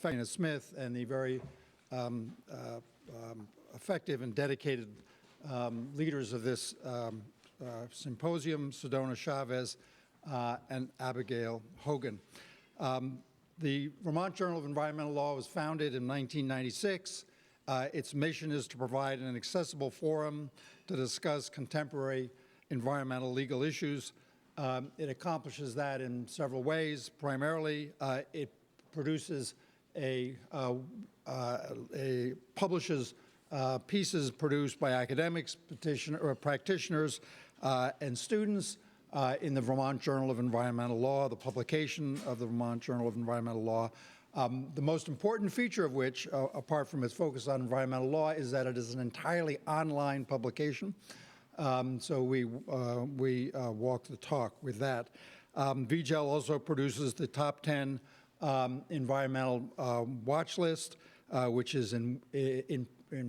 Dana Smith and the very effective and dedicated leaders of this symposium, L Chavez and Abigail Hogan. The Vermont Journal of Environmental Law was founded in 1996. Its mission is to provide an accessible forum to discuss contemporary environmental legal issues. It accomplishes that in several ways. Primarily, it produces publishes pieces produced by academics, practitioners, and students in the Vermont Journal of Environmental Law, the publication of the Vermont Journal of Environmental Law. The most important feature of which, apart from its focus on environmental law, is that it is an entirely online publication. So we walk the talk with that. VJEL also produces the top 10 environmental watch list, which is in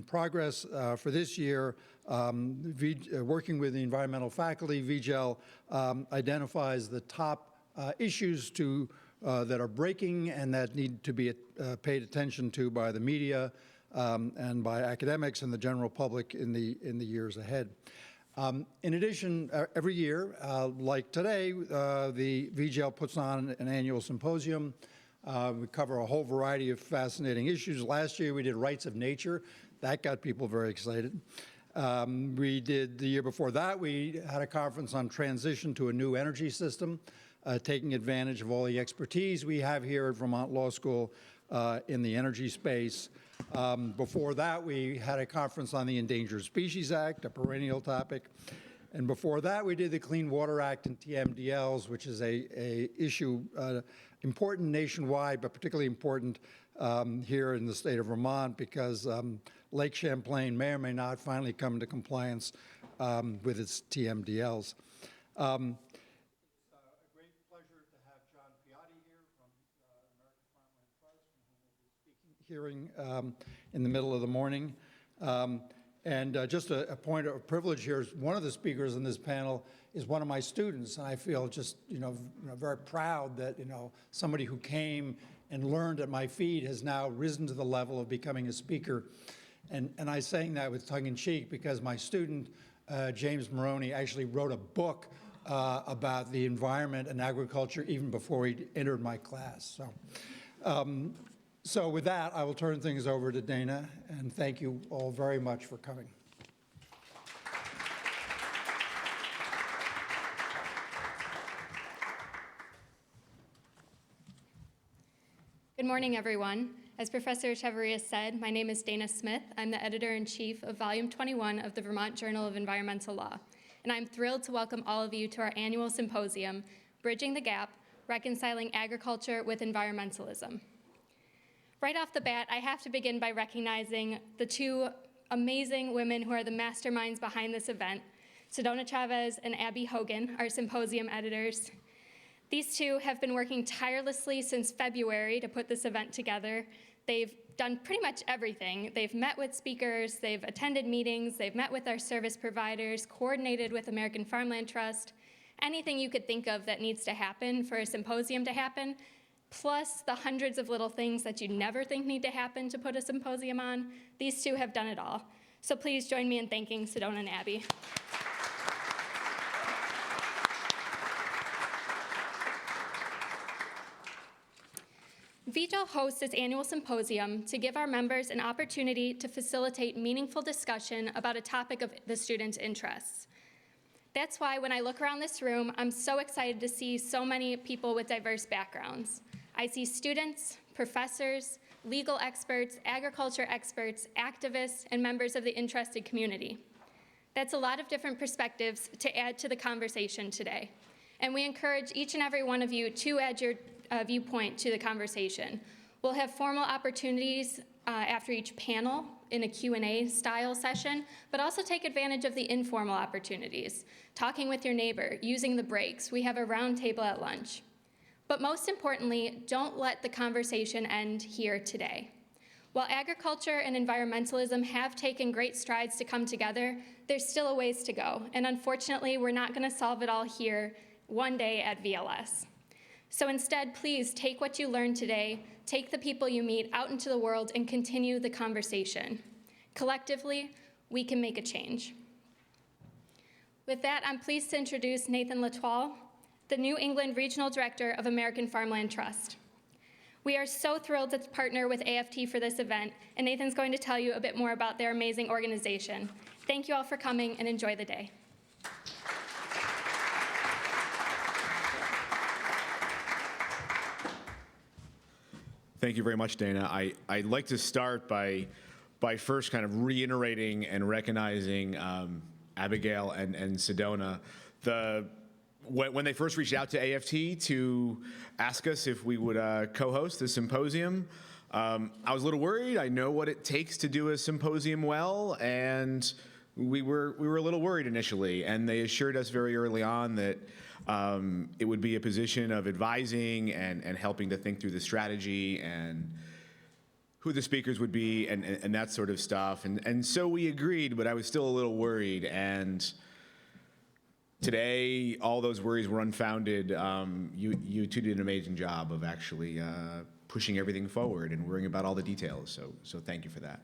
progress for this year. Working with the environmental faculty, VJEL identifies the top issues that are breaking and that need to be paid attention to by the media and by academics and the general public in the years ahead. In addition, every year, like today, the VJEL puts on an annual symposium. We cover a whole variety of fascinating issues. Last year, we did rights of nature. That got people very excited. We did, the year before that, we had a conference on transition to a new energy system, taking advantage of all the expertise we have here at Vermont Law School in the energy space. Before that, we had a conference on the Endangered Species Act, a perennial topic. And before that, we did the Clean Water Act and TMDLs, which is a issue important nationwide, but particularly important here in the state of Vermont, because Lake Champlain may or may not finally come into compliance with its TMDLs. It's a great pleasure to have John Piatti here from American Farmland Trust, from whom we'll be speaking, hearing in the middle of the morning. Just a point of privilege here is one of the speakers in this panel is one of my students, and I feel just very proud that somebody who came and learned at my feet has now risen to the level of becoming a speaker. And I'm saying that with tongue-in-cheek because my student, James Maroney, actually wrote a book about the environment and agriculture even before he entered my class. So with that, I will turn things over to Dana, and thank you all very much for coming. Good morning, everyone. As Professor Chavez said, my name is Dana Smith. I'm the editor-in-chief of Volume 21 of the Vermont Journal of Environmental Law, and I'm thrilled to welcome all of you to our annual symposium, Bridging the Gap, Reconciling Agriculture with Environmentalism. Right off the bat, I have to begin by recognizing the two amazing women who are the masterminds behind this event, L Chavez and Abbi Hogan, our symposium editors. These two have been working tirelessly since February to put this event together. They've done pretty much everything. They've met with speakers, they've attended meetings, they've met with our service providers, coordinated with American Farmland Trust, anything you could think of that needs to happen for a symposium to happen, plus the hundreds of little things that you never think need to happen to put a symposium on. These two have done it all. So please join me in thanking Sedona and Abbi. VJEL hosts its annual symposium to give our members an opportunity to facilitate meaningful discussion about a topic of the students' interests. That's why when I look around this room, I'm so excited to see so many people with diverse backgrounds. I see students, professors, legal experts, agriculture experts, activists, and members of the interested community. That's a lot of different perspectives to add to the conversation today. And we encourage each and every one of you to add your viewpoint to the conversation. We'll have formal opportunities after each panel in a Q&A style session, but also take advantage of the informal opportunities, talking with your neighbor, using the breaks. We have a round table at lunch. But most importantly, don't let the conversation end here today. While agriculture and environmentalism have taken great strides to come together, there's still a ways to go. And unfortunately, we're not going to solve it all here one day at VLS. So instead, please take what you learned today take the people you meet out into the world and continue the conversation. Collectively, we can make a change. With that, I'm pleased to introduce Nathan L Etoile, the New England Regional Director of American Farmland Trust. We are so thrilled to partner with AFT for this event, and Nathan's going to tell you a bit more about their amazing organization. Thank you all for coming, and enjoy the day. Thank you very much, Dana. I'd like to start by first kind of reiterating and recognizing Abigail and Sedona. When they first reached out to AFT to ask us if we would co-host the symposium, I was a little worried. I know what it takes to do a symposium well, and we were a little worried initially. And they assured us very early on that it would be a position of advising and helping to think through the strategy and who the speakers would be and that sort of stuff. And so we agreed, but I was still a little worried. And today, all those worries were unfounded. You two did an amazing job of actually pushing everything forward and worrying about all the details. So thank you for that.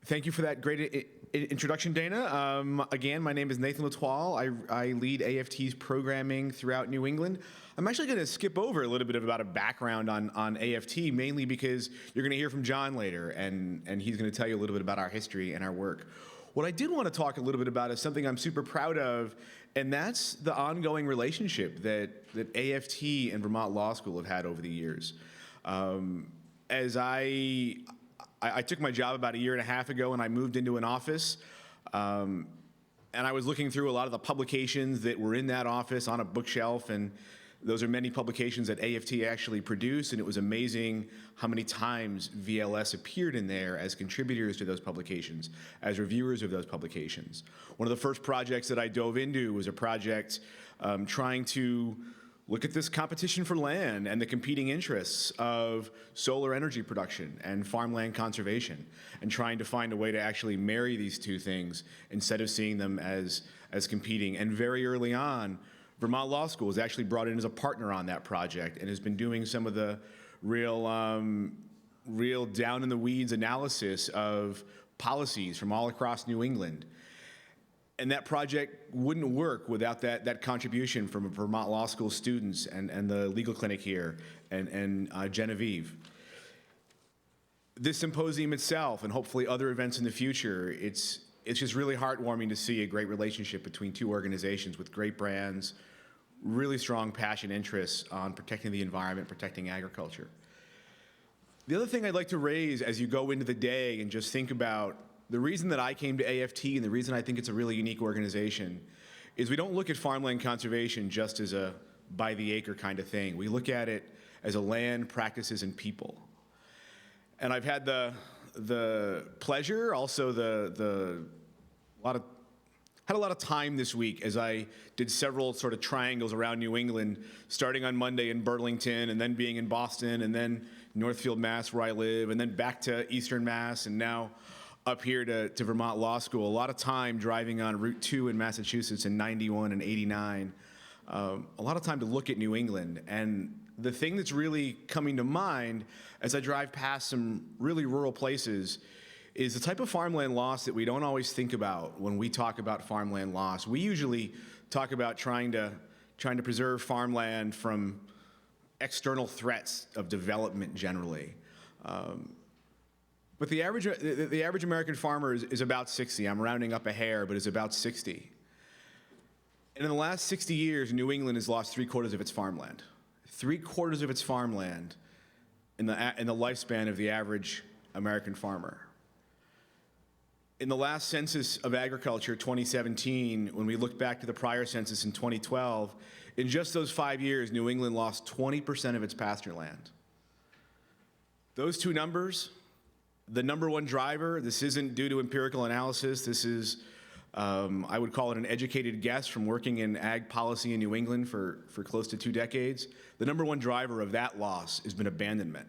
Thank you for that great introduction, Dana. Again, my name is Nathan L Etoile. I lead AFT's programming throughout New England. I'm actually going to skip over a little bit about a background on AFT, mainly because you're going to hear from John later, and he's going to tell you a little bit about our history and our work. What I did want to talk a little bit about is something I'm super proud of, and that's the ongoing relationship that AFT and Vermont Law School have had over the years. As I took my job about a year and a half ago, and I moved into an office, and I was looking through a lot of the publications that were in that office on a bookshelf, and those are many publications that AFT actually produced, and it was amazing how many times VLS appeared in there as contributors to those publications, as reviewers of those publications. One of the first projects that I dove into was a project trying to look at this competition for land and the competing interests of solar energy production and farmland conservation, and trying to find a way to actually marry these two things instead of seeing them as competing. And very early on, Vermont Law School was actually brought in as a partner on that project and has been doing some of the real down in the weeds analysis of policies from all across New England. And that project wouldn't work without that contribution from Vermont Law School students and the legal clinic here and Genevieve. This symposium itself, and hopefully other events in the future, it's just really heartwarming to see a great relationship between two organizations with great brands, really strong passion interests on protecting the environment, protecting agriculture. The other thing I'd like to raise as you go into the day and just think about the reason that I came to AFT and the reason I think it's a really unique organization is we don't look at farmland conservation just as a by the acre kind of thing. We look at it as a land, practices, and people. And I've had the pleasure, also had a lot of time this week as I did several sort of triangles around New England, starting on Monday in Burlington, and then being in Boston, and then Northfield, Mass, where I live, and then back to Eastern Mass, and now up here to Vermont Law School. A lot of time driving on Route 2 in Massachusetts in 91 and 89. A lot of time to look at New England. And the thing that's really coming to mind as I drive past some really rural places is the type of farmland loss that we don't always think about when we talk about farmland loss. We usually talk about trying to preserve farmland from external threats of development generally. But the average American farmer is about 60. I'm rounding up a hair, but is about 60. And in the last 60 years, New England has lost 3/4 of its farmland. 3/4 of its farmland in the lifespan of the average American farmer. In the last census of agriculture, 2017, when we look back to the prior census in 2012, in just those 5 years, New England lost 20% of its pasture land. Those two numbers, the number one driver, this isn't due to empirical analysis, this is, I would call it an educated guess from working in ag policy in New England for close to 2 decades. The number one driver of that loss has been abandonment.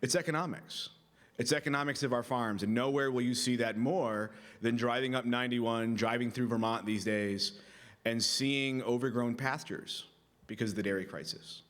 It's economics. It's economics of our farms, and nowhere will you see that more than driving up 91, driving through Vermont these days, and seeing overgrown pastures because of the dairy crisis.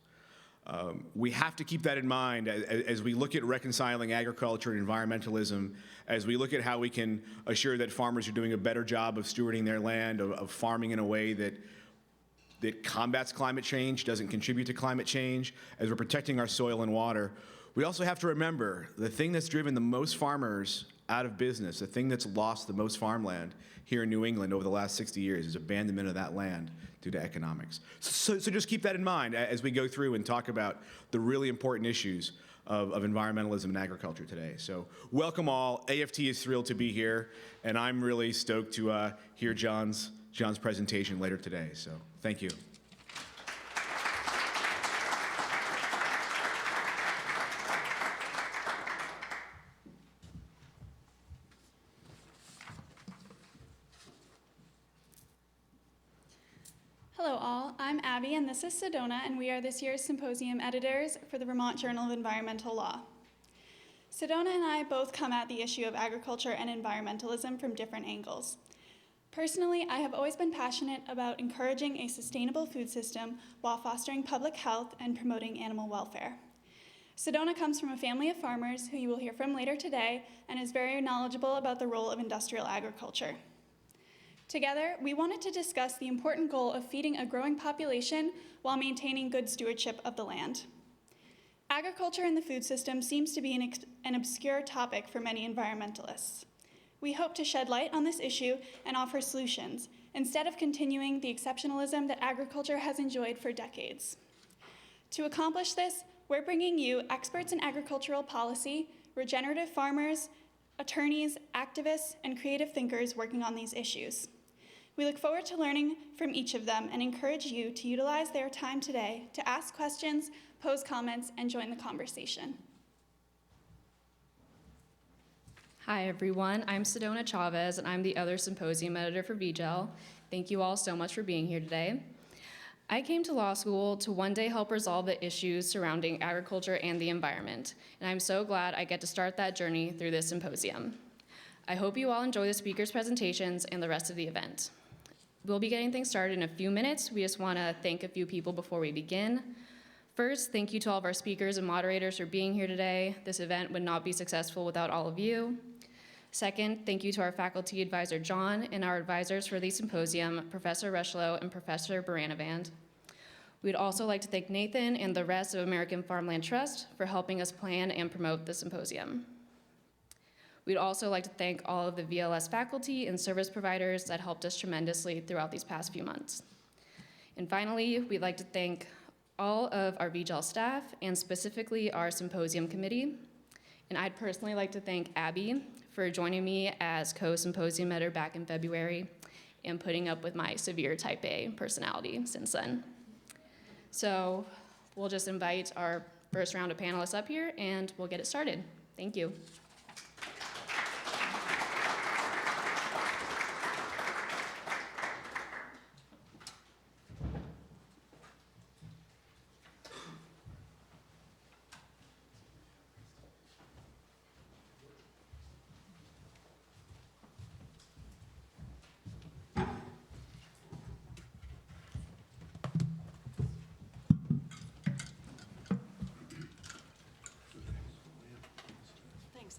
We have to keep that in mind as we look at reconciling agriculture and environmentalism, as we look at how we can assure that farmers are doing a better job of stewarding their land, of farming in a way that combats climate change, doesn't contribute to climate change, as we're protecting our soil and water. We also have to remember the thing that's driven the most farmers out of business, the thing that's lost the most farmland here in New England over the last 60 years is abandonment of that land due to economics. So just keep that in mind as we go through and talk about the really important issues of environmentalism and agriculture today. So welcome all. AFT is thrilled to be here, and I'm really stoked to hear John's presentation later today. So thank you. Hello all, I'm Abby and this is Sedona, and we are this year's symposium editors for the Vermont Journal of Environmental Law. Sedona and I both come at the issue of agriculture and environmentalism from different angles. Personally, I have always been passionate about encouraging a sustainable food system while fostering public health and promoting animal welfare. Sedona comes from a family of farmers who you will hear from later today and is very knowledgeable about the role of industrial agriculture. Together, we wanted to discuss the important goal of feeding a growing population while maintaining good stewardship of the land. Agriculture in the food system seems to be an obscure topic for many environmentalists. We hope to shed light on this issue and offer solutions, instead of continuing the exceptionalism that agriculture has enjoyed for decades. To accomplish this, we're bringing you experts in agricultural policy, regenerative farmers, attorneys, activists, and creative thinkers working on these issues. We look forward to learning from each of them and encourage you to utilize their time today to ask questions, pose comments, and join the conversation. Hi everyone, I'm Sedona Chavez and I'm the other symposium editor for VJEL. Thank you all so much for being here today. I came to law school to one day help resolve the issues surrounding agriculture and the environment, and I'm so glad I get to start that journey through this symposium. I hope you all enjoy the speakers' presentations and the rest of the event. We'll be getting things started in a few minutes. We just want to thank a few people before we begin. First, thank you to all of our speakers and moderators for being here today. This event would not be successful without all of you. Second, thank you to our faculty advisor, John, and our advisors for the symposium, Professor Rushlow and Professor Baranavand. We'd also like to thank Nathan and the rest of American Farmland Trust for helping us plan and promote the symposium. We'd also like to thank all of the VLS faculty and service providers that helped us tremendously throughout these past few months. And finally, we'd like to thank all of our VJEL staff and specifically our symposium committee. And I'd personally like to thank Abby for joining me as co-symposium editor back in February and putting up with my severe type A personality since then. So we'll just invite our first round of panelists up here and we'll get it started. Thank you. Thanks.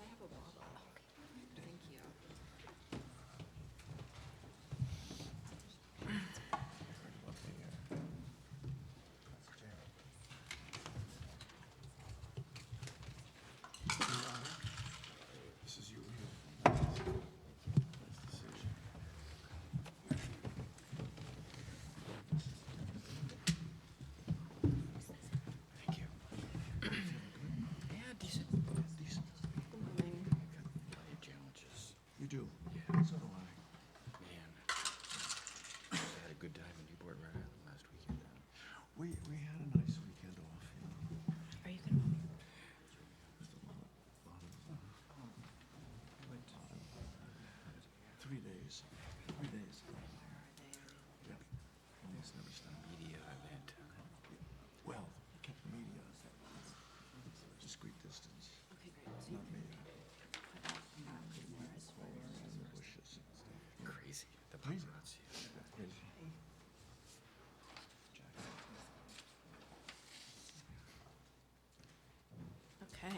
Okay.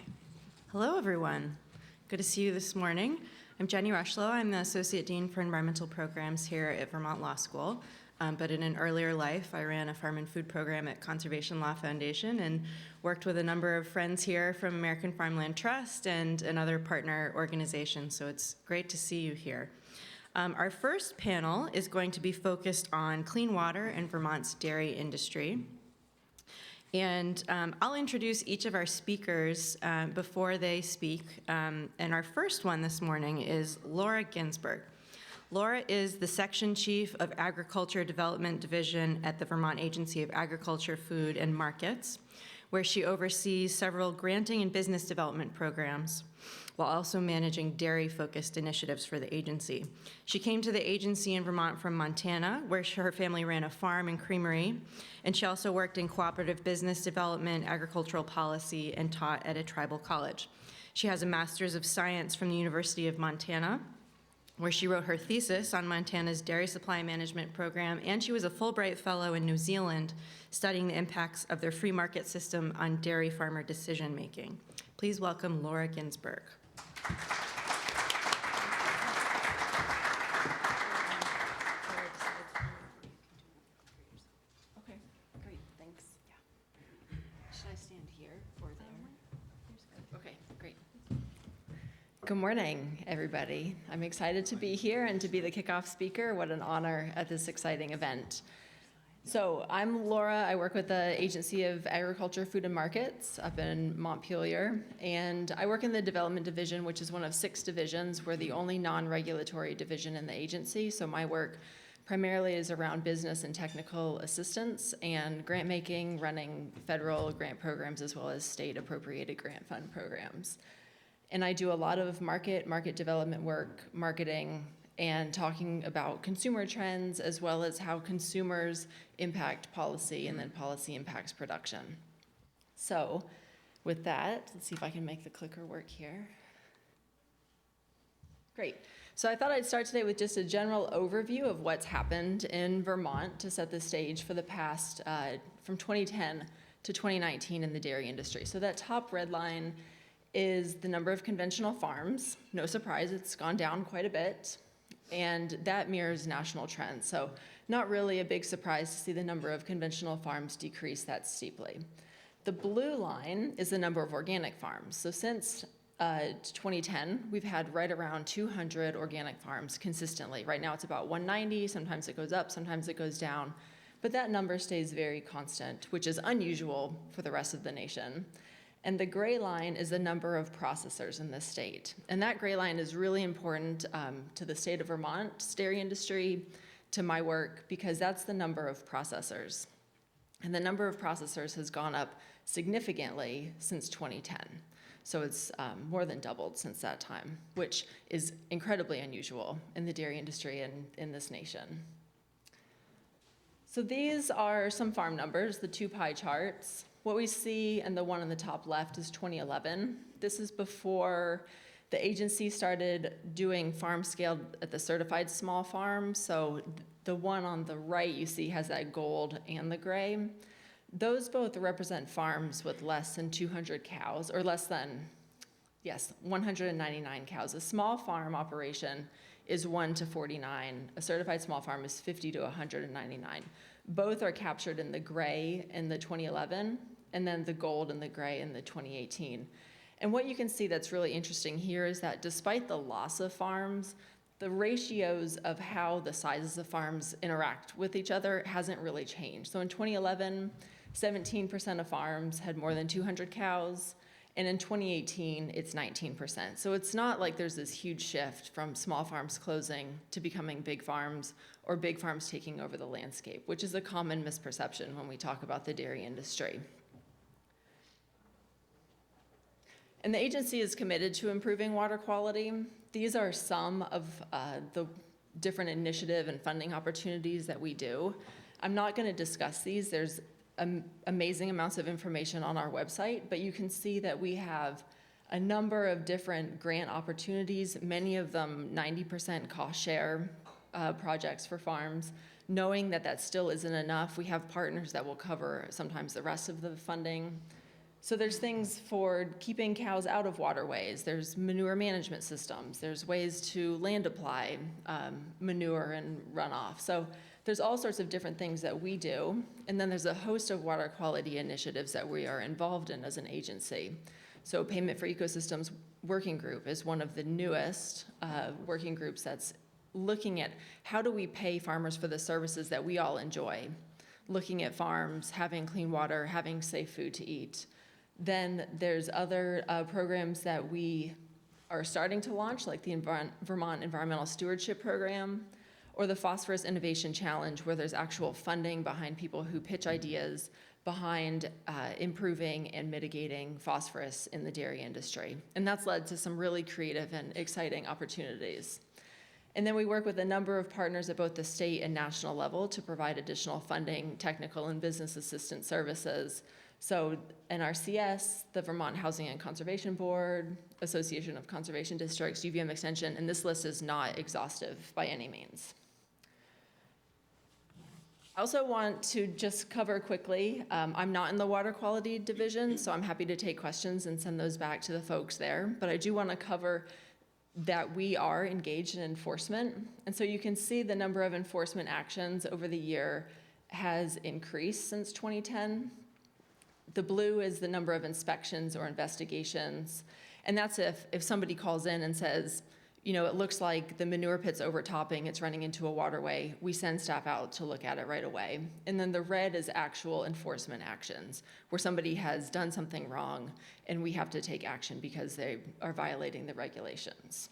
Hello, everyone. Good to see you this morning. I'm Jenny Rushlow. I'm the Associate Dean for Environmental Programs here at Vermont Law School. But in an earlier life, I ran a farm and food program at Conservation Law Foundation and worked with a number of friends here from American Farmland Trust and other partner organizations, so it's great to see you here. Our first panel is going to be focused on clean water and Vermont's dairy industry. And I'll introduce each of our speakers before they speak. And our first one this morning is Laura Ginsburg. Laura is the Section Chief of Agriculture Development Division at the Vermont Agency of Agriculture, Food, and Markets, where she oversees several granting and business development programs, while also managing dairy-focused initiatives for the agency. She came to the agency in Vermont from Montana, where her family ran a farm and creamery, and she also worked in cooperative business development, agricultural policy, and taught at a tribal college. She has a Master's of Science from the University of Montana, where she wrote her thesis on Montana's dairy supply management program, and she was a Fulbright Fellow in New Zealand, studying the impacts of their free market system on dairy farmer decision-making. Please welcome Laura Ginsburg. Okay, great, thanks. Yeah. Should I stand here or there? Okay, great. Good morning, everybody. I'm excited to be here and to be the kickoff speaker. What an honor at this exciting event. So I'm Laura. I work with the Agency of Agriculture, Food, and Markets up in Montpelier, and I work in the Development Division, which is one of 6 divisions. We're the only non-regulatory division in the agency, so my work primarily is around business and technical assistance and grant making, running federal grant programs as well as state appropriated grant fund programs. And I do a lot of market development work, marketing, and talking about consumer trends as well as how consumers impact policy and then policy impacts production. So with that, let's see if I can make the clicker work here. Great. So I thought I'd start today with just a general overview of what's happened in Vermont to set the stage for the past, from 2010 to 2019 in the dairy industry. So that top red line is the number of conventional farms. No surprise, it's gone down quite a bit. And that mirrors national trends. So not really a big surprise to see the number of conventional farms decrease that steeply. The blue line is the number of organic farms. So since 2010, we've had right around 200 organic farms consistently. Right now it's about 190, sometimes it goes up, sometimes it goes down. But that number stays very constant, which is unusual for the rest of the nation. And the gray line is the number of processors in the state. And that gray line is really important to the state of Vermont's dairy industry, to my work, because that's the number of processors. And the number of processors has gone up significantly since 2010. So it's more than doubled since that time, which is incredibly unusual in the dairy industry and in this nation. So these are some farm numbers, the 2 pie charts. What we see, and the one on the top left, is 2011. This is before the agency started doing farm scale at the certified small farm. So the one on the right you see has that gold and the gray. Those both represent farms with less than 200 cows, or less than, 199 cows. A small farm operation is 1 to 49. A certified small farm is 50 to 199. Both are captured in the gray in the 2011, and then the gold and the gray in the 2018. And what you can see that's really interesting here is that despite the loss of farms, the ratios of how the sizes of farms interact with each other hasn't really changed. So in 2011, 17% of farms had more than 200 cows, and in 2018, it's 19%. So it's not like there's this huge shift from small farms closing to becoming big farms, or big farms taking over the landscape, which is a common misperception when we talk about the dairy industry. And the agency is committed to improving water quality. These are some of the different initiative and funding opportunities that we do. I'm not going to discuss these. There's amazing amounts of information on our website, but you can see that we have a number of different grant opportunities, many of them 90% cost share projects for farms. Knowing that that still isn't enough, we have partners that will cover sometimes the rest of the funding. So there's things for keeping cows out of waterways. There's manure management systems. There's ways to land apply manure and runoff. So there's all sorts of different things that we do. And then there's a host of water quality initiatives that we are involved in as an agency. So Payment for Ecosystems Working Group is one of the newest working groups that's looking at how do we pay farmers for the services that we all enjoy, looking at farms, having clean water, having safe food to eat. Then there's other programs that we are starting to launch, like the Vermont Environmental Stewardship Program, or the Phosphorus Innovation Challenge, where there's actual funding behind people who pitch ideas behind improving and mitigating phosphorus in the dairy industry. And that's led to some really creative and exciting opportunities. And then we work with a number of partners at both the state and national level to provide additional funding, technical and business assistance services. So NRCS, the Vermont Housing and Conservation Board, Association of Conservation Districts, UVM Extension, and this list is not exhaustive by any means. I also want to just cover quickly, I'm not in the water quality division, so I'm happy to take questions and send those back to the folks there, but I do want to cover that we are engaged in enforcement. And so you can see the number of enforcement actions over the year has increased since 2010. The blue is the number of inspections or investigations. And that's if somebody calls in and says, you know, it looks like the manure pit's overtopping, it's running into a waterway, we send staff out to look at it right away. And then the red is actual enforcement actions, where somebody has done something wrong and we have to take action because they are violating the regulations.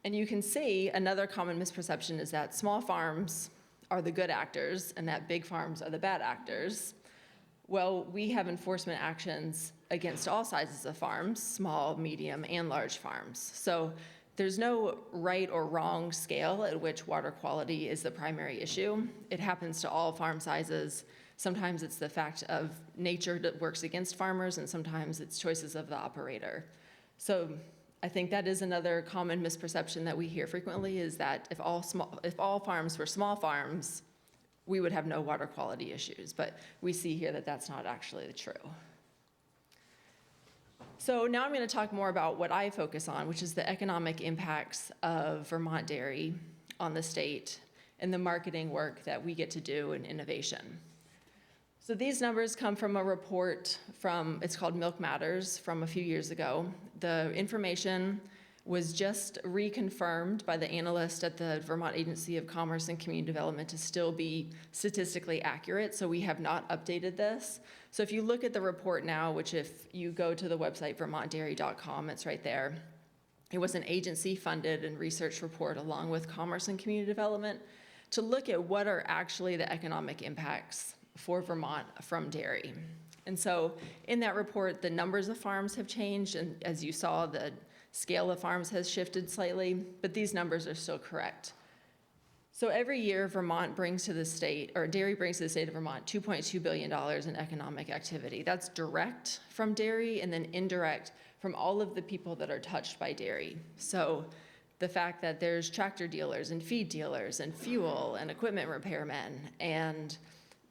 And you can see another common misperception is that small farms are the good actors and that big farms are the bad actors. Well, we have enforcement actions against all sizes of farms, small, medium, and large farms. So there's no right or wrong scale at which water quality is the primary issue. It happens to all farm sizes. Sometimes it's the fact of nature that works against farmers, and sometimes it's choices of the operator. So I think that is another common misperception that we hear frequently, is that if all farms were small farms, we would have no water quality issues. But we see here that that's not actually true. So now I'm going to talk more about what I focus on, which is the economic impacts of Vermont dairy on the state and the marketing work that we get to do in innovation. So these numbers come from a report it's called Milk Matters, from a few years ago. The information was just reconfirmed by the analyst at the Vermont Agency of Commerce and Community Development to still be statistically accurate, so we have not updated this. So if you look at the report now, which if you go to the website vermontdairy.com, it's right there. It was an agency-funded and research report along with Commerce and Community Development to look at what are actually the economic impacts for Vermont from dairy. And so in that report, the numbers of farms have changed, and as you saw, the scale of farms has shifted slightly, but these numbers are still correct. So every year, Vermont brings to the state, or dairy brings to the state of Vermont, $2.2 billion in economic activity. That's direct from dairy and then indirect from all of the people that are touched by dairy. So the fact that there's tractor dealers and feed dealers and fuel and equipment repairmen and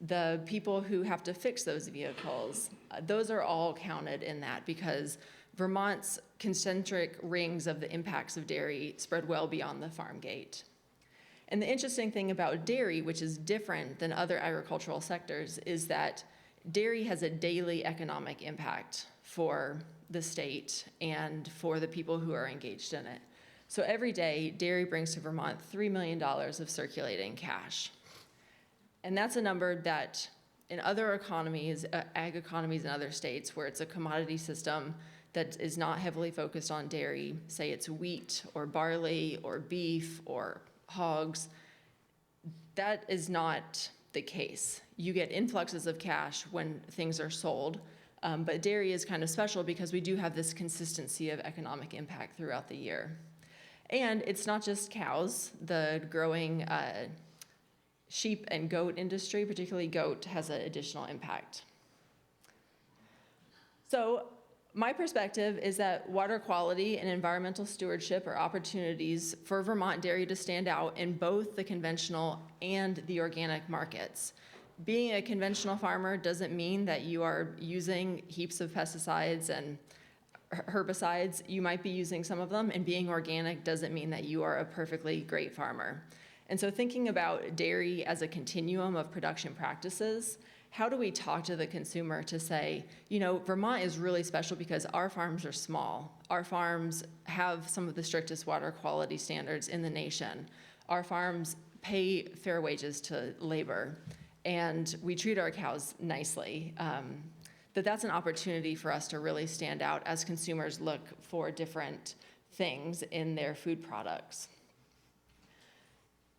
the people who have to fix those vehicles, those are all counted in that, because Vermont's concentric rings of the impacts of dairy spread well beyond the farm gate. And the interesting thing about dairy, which is different than other agricultural sectors, is that dairy has a daily economic impact for the state and for the people who are engaged in it. So every day, dairy brings to Vermont $3 million of circulating cash. And that's a number that in other economies, ag economies in other states, where it's a commodity system that is not heavily focused on dairy, say it's wheat or barley or beef or hogs, that is not the case. You get influxes of cash when things are sold, but dairy is kind of special because we do have this consistency of economic impact throughout the year. And it's not just cows. The growing sheep and goat industry, particularly goat, has an additional impact. So my perspective is that water quality and environmental stewardship are opportunities for Vermont dairy to stand out in both the conventional and the organic markets. being a conventional farmer doesn't mean that you are using heaps of pesticides and herbicides. You might be using some of them, and being organic doesn't mean that you are a perfectly great farmer. And so thinking about dairy as a continuum of production practices, how do we talk to the consumer to say, you know, Vermont is really special because our farms are small. Our farms have some of the strictest water quality standards in the nation. Our farms pay fair wages to labor, and we treat our cows nicely. That's an opportunity for us to really stand out as consumers look for different things in their food products.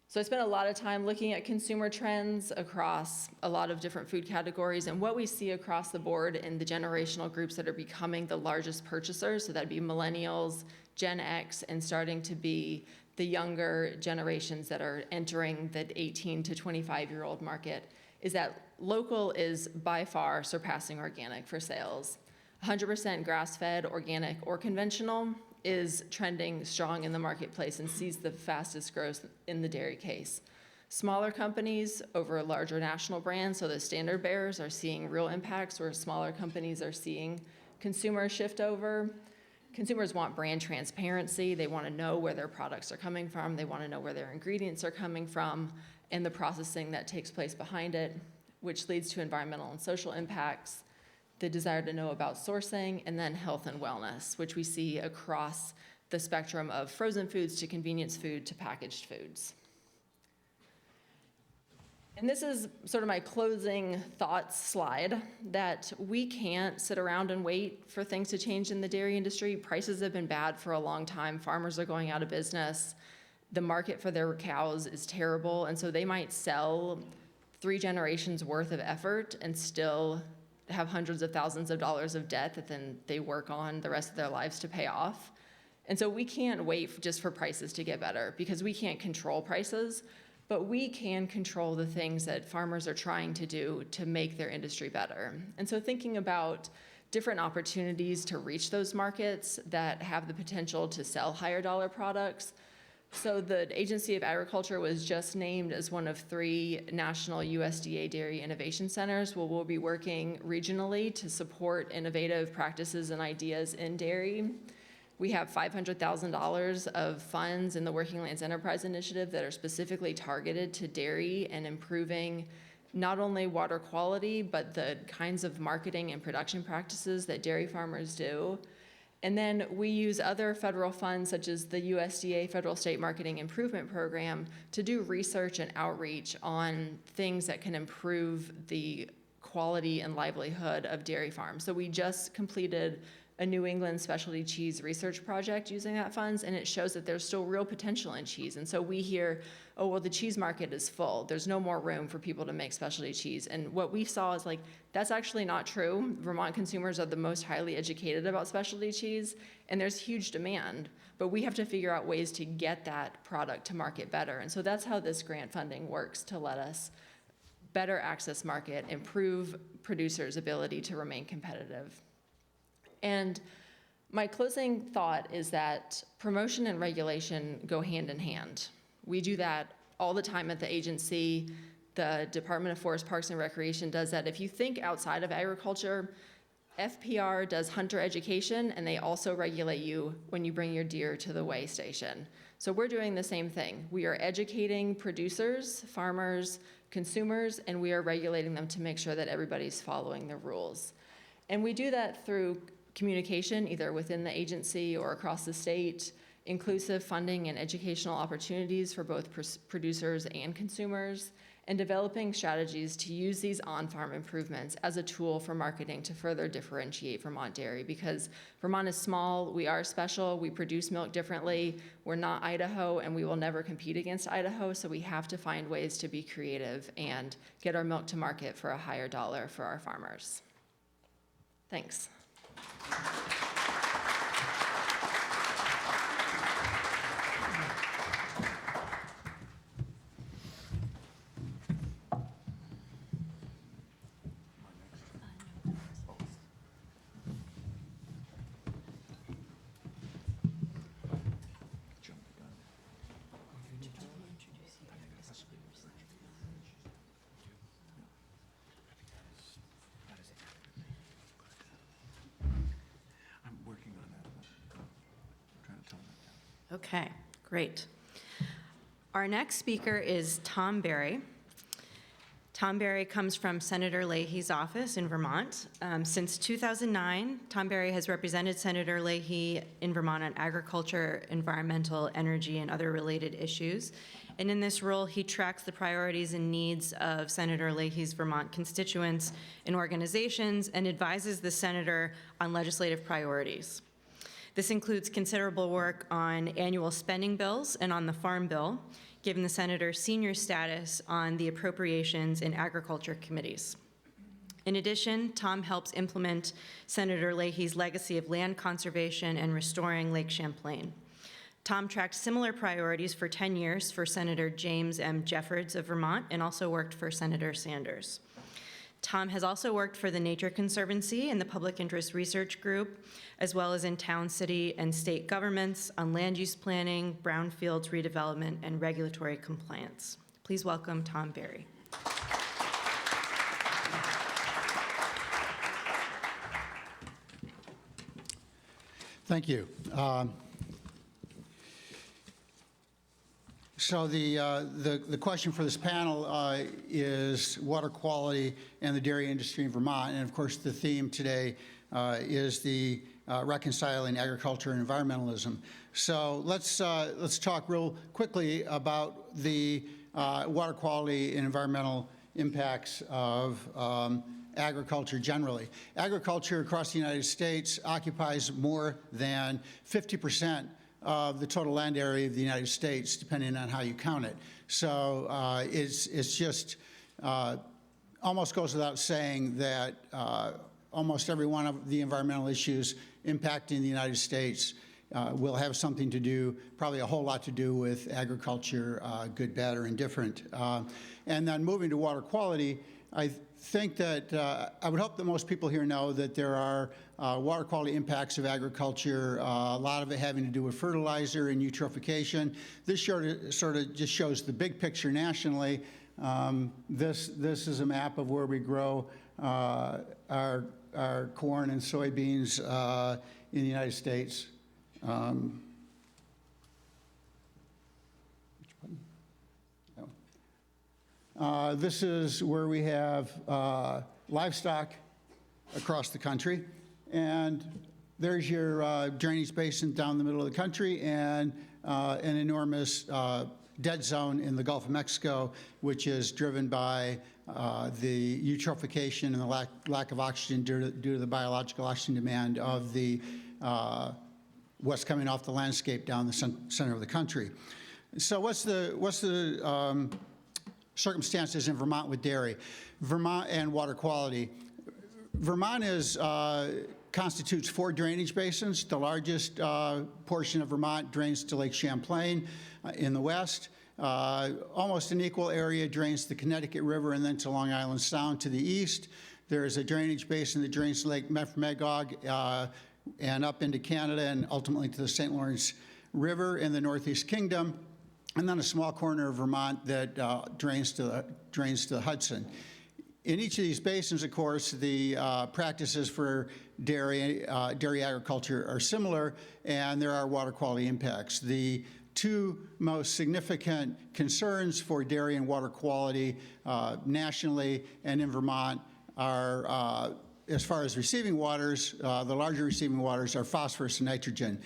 So I spent a lot of time looking at consumer trends across a lot of different food categories, and what we see across the board in the generational groups that are becoming the largest purchasers, so that'd be millennials, Gen X, and starting to be the younger generations that are entering the 18 to 25-year-old market, is that local is by far surpassing organic for sales. 100% grass-fed, organic, or conventional is trending strong in the marketplace and sees the fastest growth in the dairy case. Smaller companies over larger national brands, so the standard bearers, are seeing real impacts where smaller companies are seeing consumers shift over. Consumers want brand transparency. They want to know where their products are coming from. They want to know where their ingredients are coming from and the processing that takes place behind it, which leads to environmental and social impacts, the desire to know about sourcing, and then health and wellness, which we see across the spectrum of frozen foods to convenience food to packaged foods. And this is sort of my closing thoughts slide, that we can't sit around and wait for things to change in the dairy industry. Prices have been bad for a long time. Farmers are going out of business. The market for their cows is terrible, and so they might sell 3 generations worth of effort and still have hundreds of thousands of dollars of debt that then they work on the rest of their lives to pay off. And so we can't wait just for prices to get better, because we can't control prices, but we can control the things that farmers are trying to do to make their industry better. And so thinking about different opportunities to reach those markets that have the potential to sell higher dollar products. So the Agency of Agriculture was just named as one of 3 national USDA Dairy Innovation Centers, where we'll be working regionally to support innovative practices and ideas in dairy. We have $500,000 of funds in the Working Lands Enterprise Initiative that are specifically targeted to dairy and improving not only water quality, but the kinds of marketing and production practices that dairy farmers do. And then we use other federal funds, such as the USDA Federal State Marketing Improvement Program, to do research and outreach on things that can improve the quality and livelihood of dairy farms. So we just completed a New England specialty cheese research project using that funds, and it shows that there's still real potential in cheese. And so we hear, oh, well, the cheese market is full. There's no more room for people to make specialty cheese. And what we saw is, like, that's actually not true. Vermont consumers are the most highly educated about specialty cheese, and there's huge demand. But we have to figure out ways to get that product to market better. And so that's how this grant funding works, to let us better access market, improve producers' ability to remain competitive. And my closing thought is that promotion and regulation go hand in hand. We do that all the time at the agency. The Department of Forest, Parks, and Recreation does that. If you think outside of agriculture, FPR does hunter education, and they also regulate you when you bring your deer to the weigh station. So we're doing the same thing. We are educating producers, farmers, consumers, and we are regulating them to make sure that everybody's following the rules. And we do that through communication, either within the agency or across the state, inclusive funding and educational opportunities for both producers and consumers, and developing strategies to use these on-farm improvements as a tool for marketing to further differentiate Vermont dairy. Because Vermont is small, we are special, we produce milk differently, we're not Idaho, and we will never compete against Idaho, so we have to find ways to be creative and get our milk to market for a higher dollar for our farmers. Thanks. Okay, great. Our next speaker is Tom Berry. Tom Berry comes from Senator Leahy's office in Vermont. Since 2009, Tom Berry has represented Senator Leahy in Vermont on agriculture, environmental, energy, and other related issues. And in this role, he tracks the priorities and needs of Senator Leahy's Vermont constituents and organizations and advises the senator on legislative priorities. This includes considerable work on annual spending bills and on the Farm Bill, given the senator's senior status on the appropriations and agriculture committees. In addition, Tom helps implement Senator Leahy's legacy of land conservation and restoring Lake Champlain. Tom tracked similar priorities for 10 years for Senator James M. Jeffords of Vermont and also worked for Senator Sanders. Tom has also worked for the Nature Conservancy and the Public Interest Research Group, as well as in town, city, and state governments on land use planning, brownfields redevelopment, and regulatory compliance. Please welcome Tom Berry. Thank you. So the question for this panel is water quality and the dairy industry in Vermont. And of course, the theme today is the reconciling agriculture and environmentalism. So let's talk real quickly about the water quality and environmental impacts of agriculture generally. Agriculture across the United States occupies more than 50% of the total land area of the United States, depending on how you count it. So it's just almost goes without saying that almost every one of the environmental issues impacting the United States will have something to do, probably a whole lot to do with agriculture, good, bad, or indifferent. And then moving to water quality, I think that I would hope that most people here know that there are water quality impacts of agriculture, a lot of it having to do with fertilizer and eutrophication. This sort of just shows the big picture nationally. This is a map of where we grow our corn and soybeans in the United States. Which button? No. This is where we have livestock across the country. And there's your drainage basin down the middle of the country and an enormous dead zone in the Gulf of Mexico, which is driven by the eutrophication and the lack of oxygen due to the biological oxygen demand of the what's coming off the landscape down the center of the country. So what's the circumstances in Vermont with dairy, Vermont and water quality? Vermont constitutes 4 drainage basins. The largest portion of Vermont drains to Lake Champlain in the west. Almost an equal area drains the Connecticut River and then to Long Island Sound to the east. There is a drainage basin that drains to Lake Memphremagog and up into Canada and ultimately to the St. Lawrence River in the Northeast Kingdom. And then a small corner of Vermont that drains to the Hudson. In each of these basins, of course, the practices for dairy agriculture are similar, and there are water quality impacts. The 2 most significant concerns for dairy and water quality nationally and in Vermont are, as far as receiving waters, the larger receiving waters are phosphorus and nitrogen.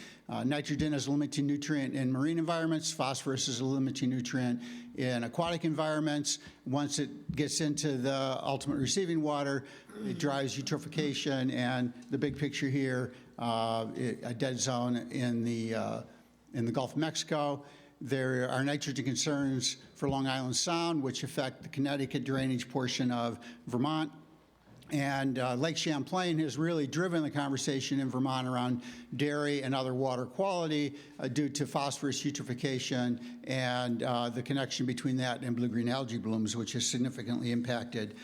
Nitrogen is a limiting nutrient in marine environments. Phosphorus is a limiting nutrient in aquatic environments. Once it gets into the ultimate receiving water, it drives eutrophication, and the big picture here, a dead zone in the Gulf of Mexico. There are nitrogen concerns for Long Island Sound, which affect the Connecticut drainage portion of Vermont. And Lake Champlain has really driven the conversation in Vermont around dairy and other water quality due to phosphorus eutrophication and the connection between that and blue-green algae blooms, which has significantly impacted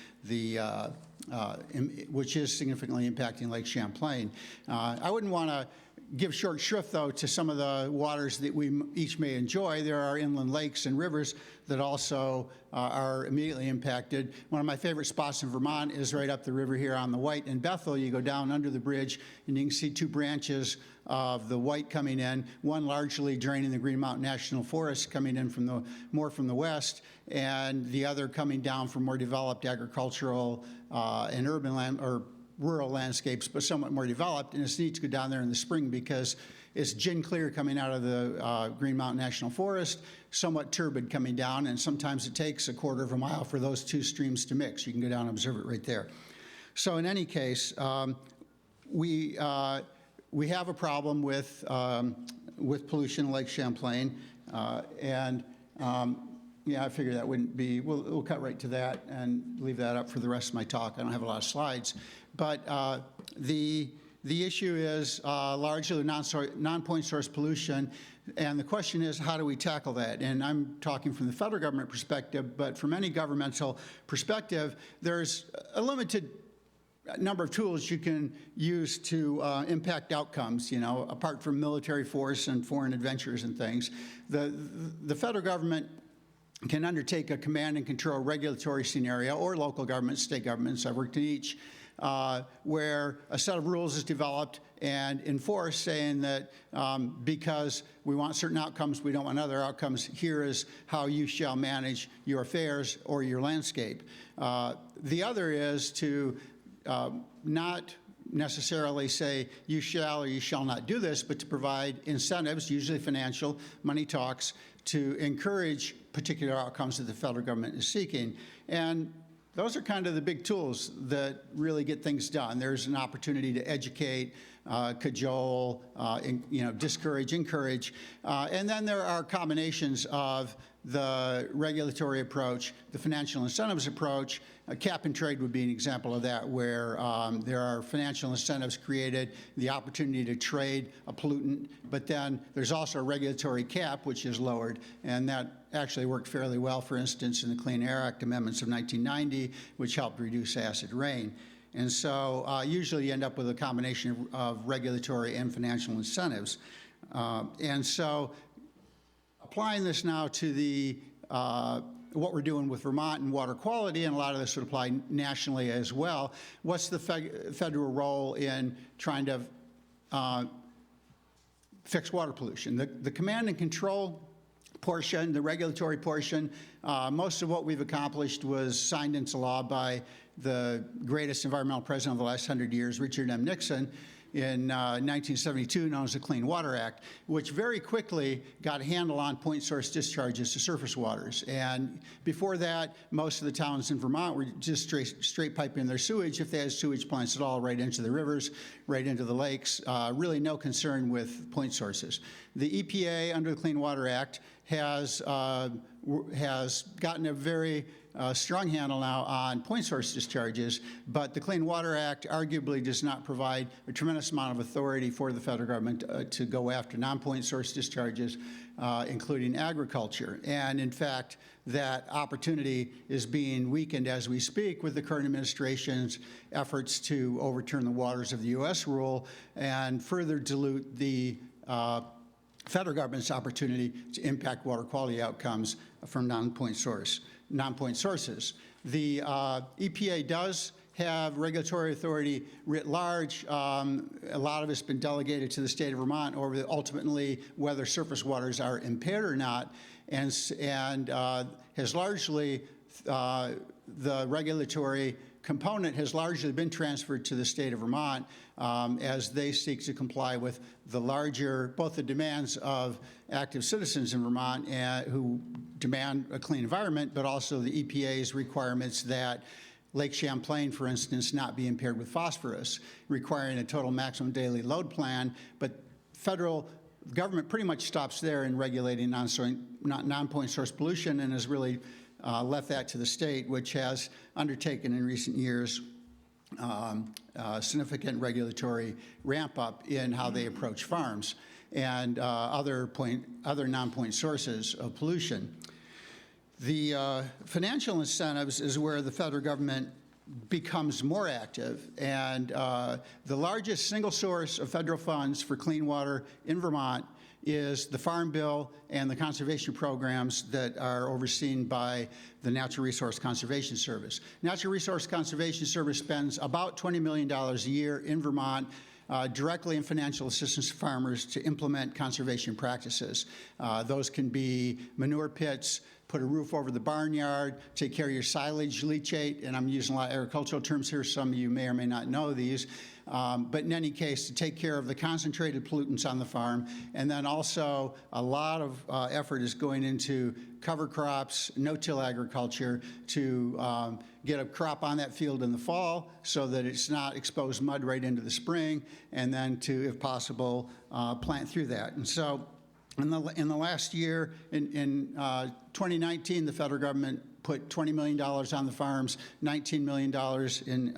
which is significantly impacting Lake Champlain. I wouldn't want to give short shrift, though, to some of the waters that we each may enjoy. There are inland lakes and rivers that also are immediately impacted. One of my favorite spots in Vermont is right up the river here on the White in Bethel. You go down under the bridge, and you can see two branches of the White coming in, one largely draining the Green Mountain National Forest, coming in from more from the west, and the other coming down from more developed agricultural and urban land, or rural landscapes, but somewhat more developed. And it's neat to go down there in the spring because it's gin clear coming out of the Green Mountain National Forest, somewhat turbid coming down, and sometimes it takes a quarter of a mile for those two streams to mix. You can go down and observe it right there. So in any case, we have a problem with pollution in Lake Champlain, yeah, I figured that wouldn't be, we'll cut right to that and leave that up for the rest of my talk. I don't have a lot of slides. But the issue is largely non-point source pollution, and the question is, how do we tackle that? And I'm talking from the federal government perspective, but from any governmental perspective, there's a limited number of tools you can use to impact outcomes, you know, apart from military force and foreign adventures and things. The federal government can undertake a command and control regulatory scenario, or local governments, state governments, I've worked in each, where a set of rules is developed and enforced, saying that because we want certain outcomes, we don't want other outcomes, here is how you shall manage your affairs or your landscape. The other is to not necessarily say you shall or you shall not do this, but to provide incentives, usually financial, money talks, to encourage particular outcomes that the federal government is seeking. And those are kind of the big tools that really get things done. There's an opportunity to educate, cajole, discourage, encourage. And then there are combinations of the regulatory approach, the financial incentives approach. Cap and trade would be an example of that, where there are financial incentives created, the opportunity to trade a pollutant, but then there's also a regulatory cap, which is lowered, and that actually worked fairly well, for instance, in the Clean Air Act amendments of 1990, which helped reduce acid rain. And so usually you end up with a combination of regulatory and financial incentives. And so applying this now to the what we're doing with Vermont and water quality, and a lot of this would apply nationally as well. What's the federal role in trying to fix water pollution? The command and control portion, the regulatory portion, most of what we've accomplished was signed into law by the greatest environmental president of the last 100 years, Richard M. Nixon, in 1972, known as the Clean Water Act, which very quickly got a handle on point source discharges to surface waters. And before that, most of the towns in Vermont were just straight piping their sewage, if they had sewage plants at all, right into the rivers, right into the lakes. Really no concern with point sources. The EPA, under the Clean Water Act, has gotten a very strong handle now on point source discharges, but the Clean Water Act arguably does not provide a tremendous amount of authority for the federal government to go after non-point source discharges, including agriculture. And in fact, that opportunity is being weakened as we speak with the current administration's efforts to overturn the waters of the U.S. rule and further dilute the federal government's opportunity to impact water quality outcomes from non-point sources. The EPA does have regulatory authority writ large. A lot of it's been delegated to the state of Vermont over ultimately whether surface waters are impaired or not, and has largely, the regulatory component has largely been transferred to the state of Vermont as they seek to comply with the larger, both the demands of active citizens in Vermont who demand a clean environment, but also the EPA's requirements that Lake Champlain, for instance, not be impaired with phosphorus, requiring a total maximum daily load plan. But federal government pretty much stops there in regulating non-point source pollution and has really left that to the state, which has undertaken in recent years significant regulatory ramp up in how they approach farms and other non-point sources of pollution. The financial incentives is where the federal government becomes more active. And the largest single source of federal funds for clean water in Vermont is the Farm Bill and the conservation programs that are overseen by the Natural Resource Conservation Service. Natural Resource Conservation Service spends about $20 million a year in Vermont directly in financial assistance to farmers to implement conservation practices. Those can be manure pits, put a roof over the barnyard, take care of your silage, leachate, and I'm using a lot of agricultural terms here. Some of you may or may not know these. But in any case, to take care of the concentrated pollutants on the farm. And then also a lot of effort is going into cover crops, no-till agriculture to get a crop on that field in the fall so that it's not exposed mud right into the spring, and then to, if possible, plant through that. And so in the last year, in 2019, the federal government put $20 million on the farms, $19 million in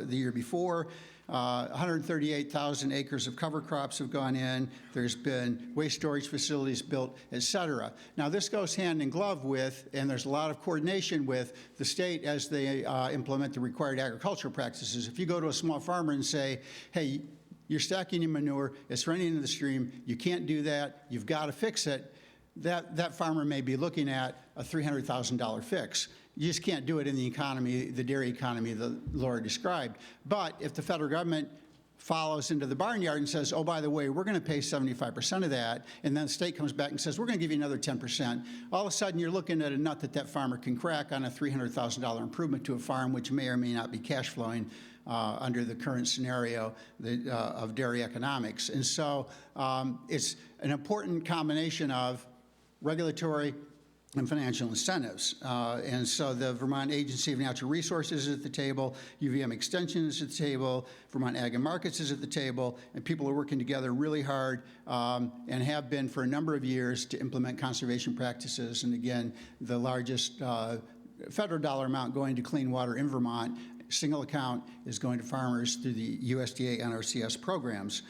the year before. 138,000 acres of cover crops have gone in. There's been waste storage facilities built, et cetera. Now, this goes hand in glove with, and there's a lot of coordination with the state as they implement the required agricultural practices. If you go to a small farmer and say, hey, you're stacking your manure, it's running into the stream, you can't do that, you've got to fix it, that farmer may be looking at a $300,000 fix. You just can't do it in the economy, the dairy economy that Laura described. But if the federal government follows into the barnyard and says, oh, by the way, we're going to pay 75% of that, and then the state comes back and says, we're going to give you another 10%, all of a sudden you're looking at a nut that farmer can crack on a $300,000 improvement to a farm, which may or may not be cash flowing under the current scenario of dairy economics. And so it's an important combination of regulatory and financial incentives. And so the Vermont Agency of Natural Resources is at the table, UVM Extension is at the table, Vermont Ag and Markets is at the table, and people are working together really hard and have been for a number of years to implement conservation practices. And again, the largest federal dollar amount going to clean water in Vermont, single account, is going to farmers through the USDA NRCS programs.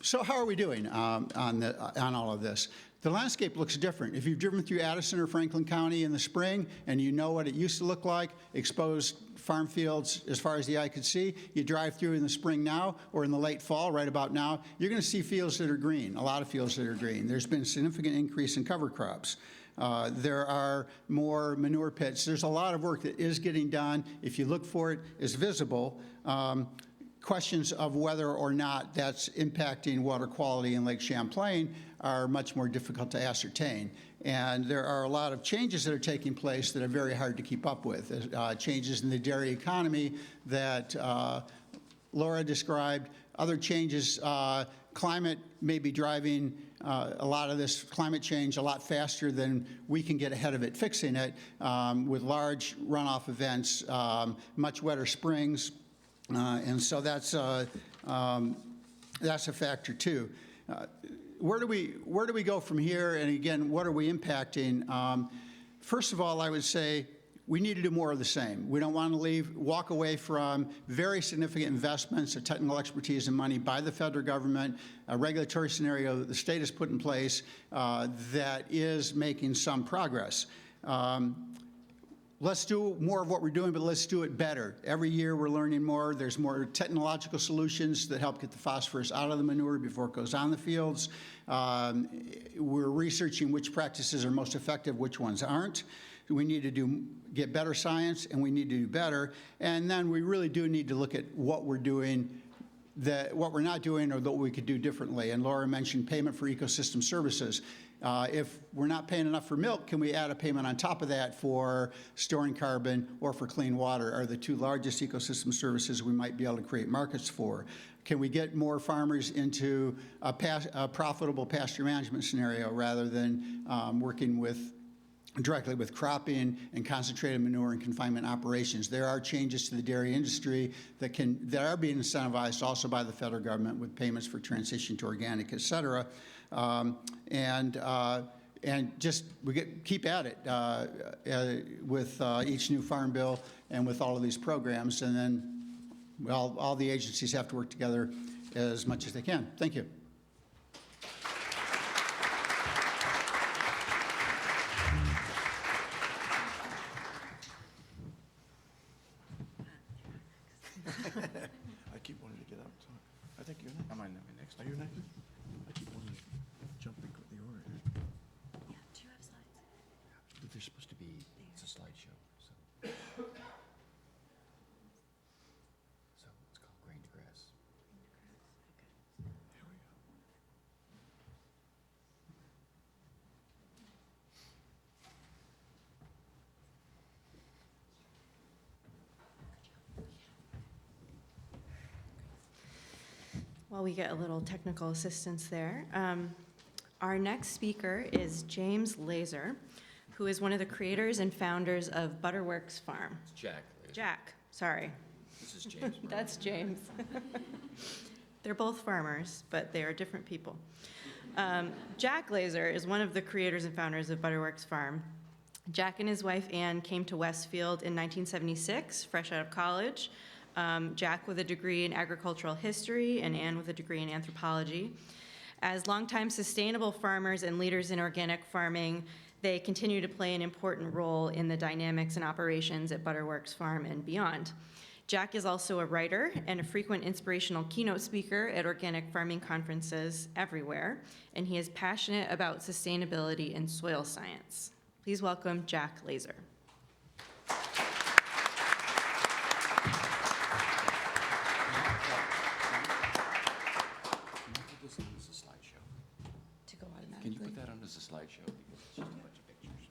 So how are we doing on all of this? The landscape looks different. If you've driven through Addison or Franklin County in the spring and you know what it used to look like, exposed farm fields as far as the eye could see, you drive through in the spring now or in the late fall, right about now, you're going to see fields that are green, a lot of fields that are green. There's been a significant increase in cover crops. There are more manure pits. There's a lot of work that is getting done. If you look for it, it's visible. Questions of whether or not that's impacting water quality in Lake Champlain are much more difficult to ascertain. And there are a lot of changes that are taking place that are very hard to keep up with. Changes in the dairy economy that Laura described, other changes, climate may be driving a lot of this climate change a lot faster than we can get ahead of it fixing it, with large runoff events, much wetter springs, and so that's a factor too. Where do we go from here? And again, what are we impacting? First of all, I would say we need to do more of the same. We don't want to walk away from very significant investments of technical expertise and money by the federal government, a regulatory scenario that the state has put in place that is making some progress. Let's do more of what we're doing, but let's do it better. Every year we're learning more. There's more technological solutions that help get the phosphorus out of the manure before it goes on the fields. We're researching which practices are most effective, which ones aren't. We need to get better science, and we need to do better. And then we really do need to look at what we're doing, what we're not doing, or what we could do differently. And Laura mentioned payment for ecosystem services. If we're not paying enough for milk, can we add a payment on top of that for storing carbon or for clean water? Are the two largest ecosystem services we might be able to create markets for? Can we get more farmers into a profitable pasture management scenario rather than working directly with cropping and concentrated manure and confinement operations? There are changes to the dairy industry that are being incentivized also by the federal government with payments for transition to organic, et cetera. And just keep at it with each new farm bill and with all of these programs, and then all the agencies have to work together as much as they can. Thank you. think you're next. Am I next? Are you next? I keep wanting to jump the order. Yeah, do you have slides? But they're supposed to be, it's a slideshow, so. So it's called Grain to Grass. Here we go. While we get a little technical assistance there, our next speaker is James Lazor, who is one of the creators and founders of Butterworks Farm. It's Jack. Jack, sorry. This is James. That's James. They're both farmers, but they are different people. Jack Glaser is one of the creators and founders of Butterworks Farm. Jack and his wife Ann came to Westfield in 1976, fresh out of college. Jack with a degree in agricultural history and Ann with a degree in anthropology. As longtime sustainable farmers and leaders in organic farming, they continue to play an important role in the dynamics and operations at Butterworks Farm and beyond. Jack is also a writer and a frequent inspirational keynote speaker at organic farming conferences everywhere, and he is passionate about sustainability and soil science. Please welcome Jack Lazor. This on as a slideshow. To go automatically. Can you put that on as a slideshow? Because it's just a bunch of pictures.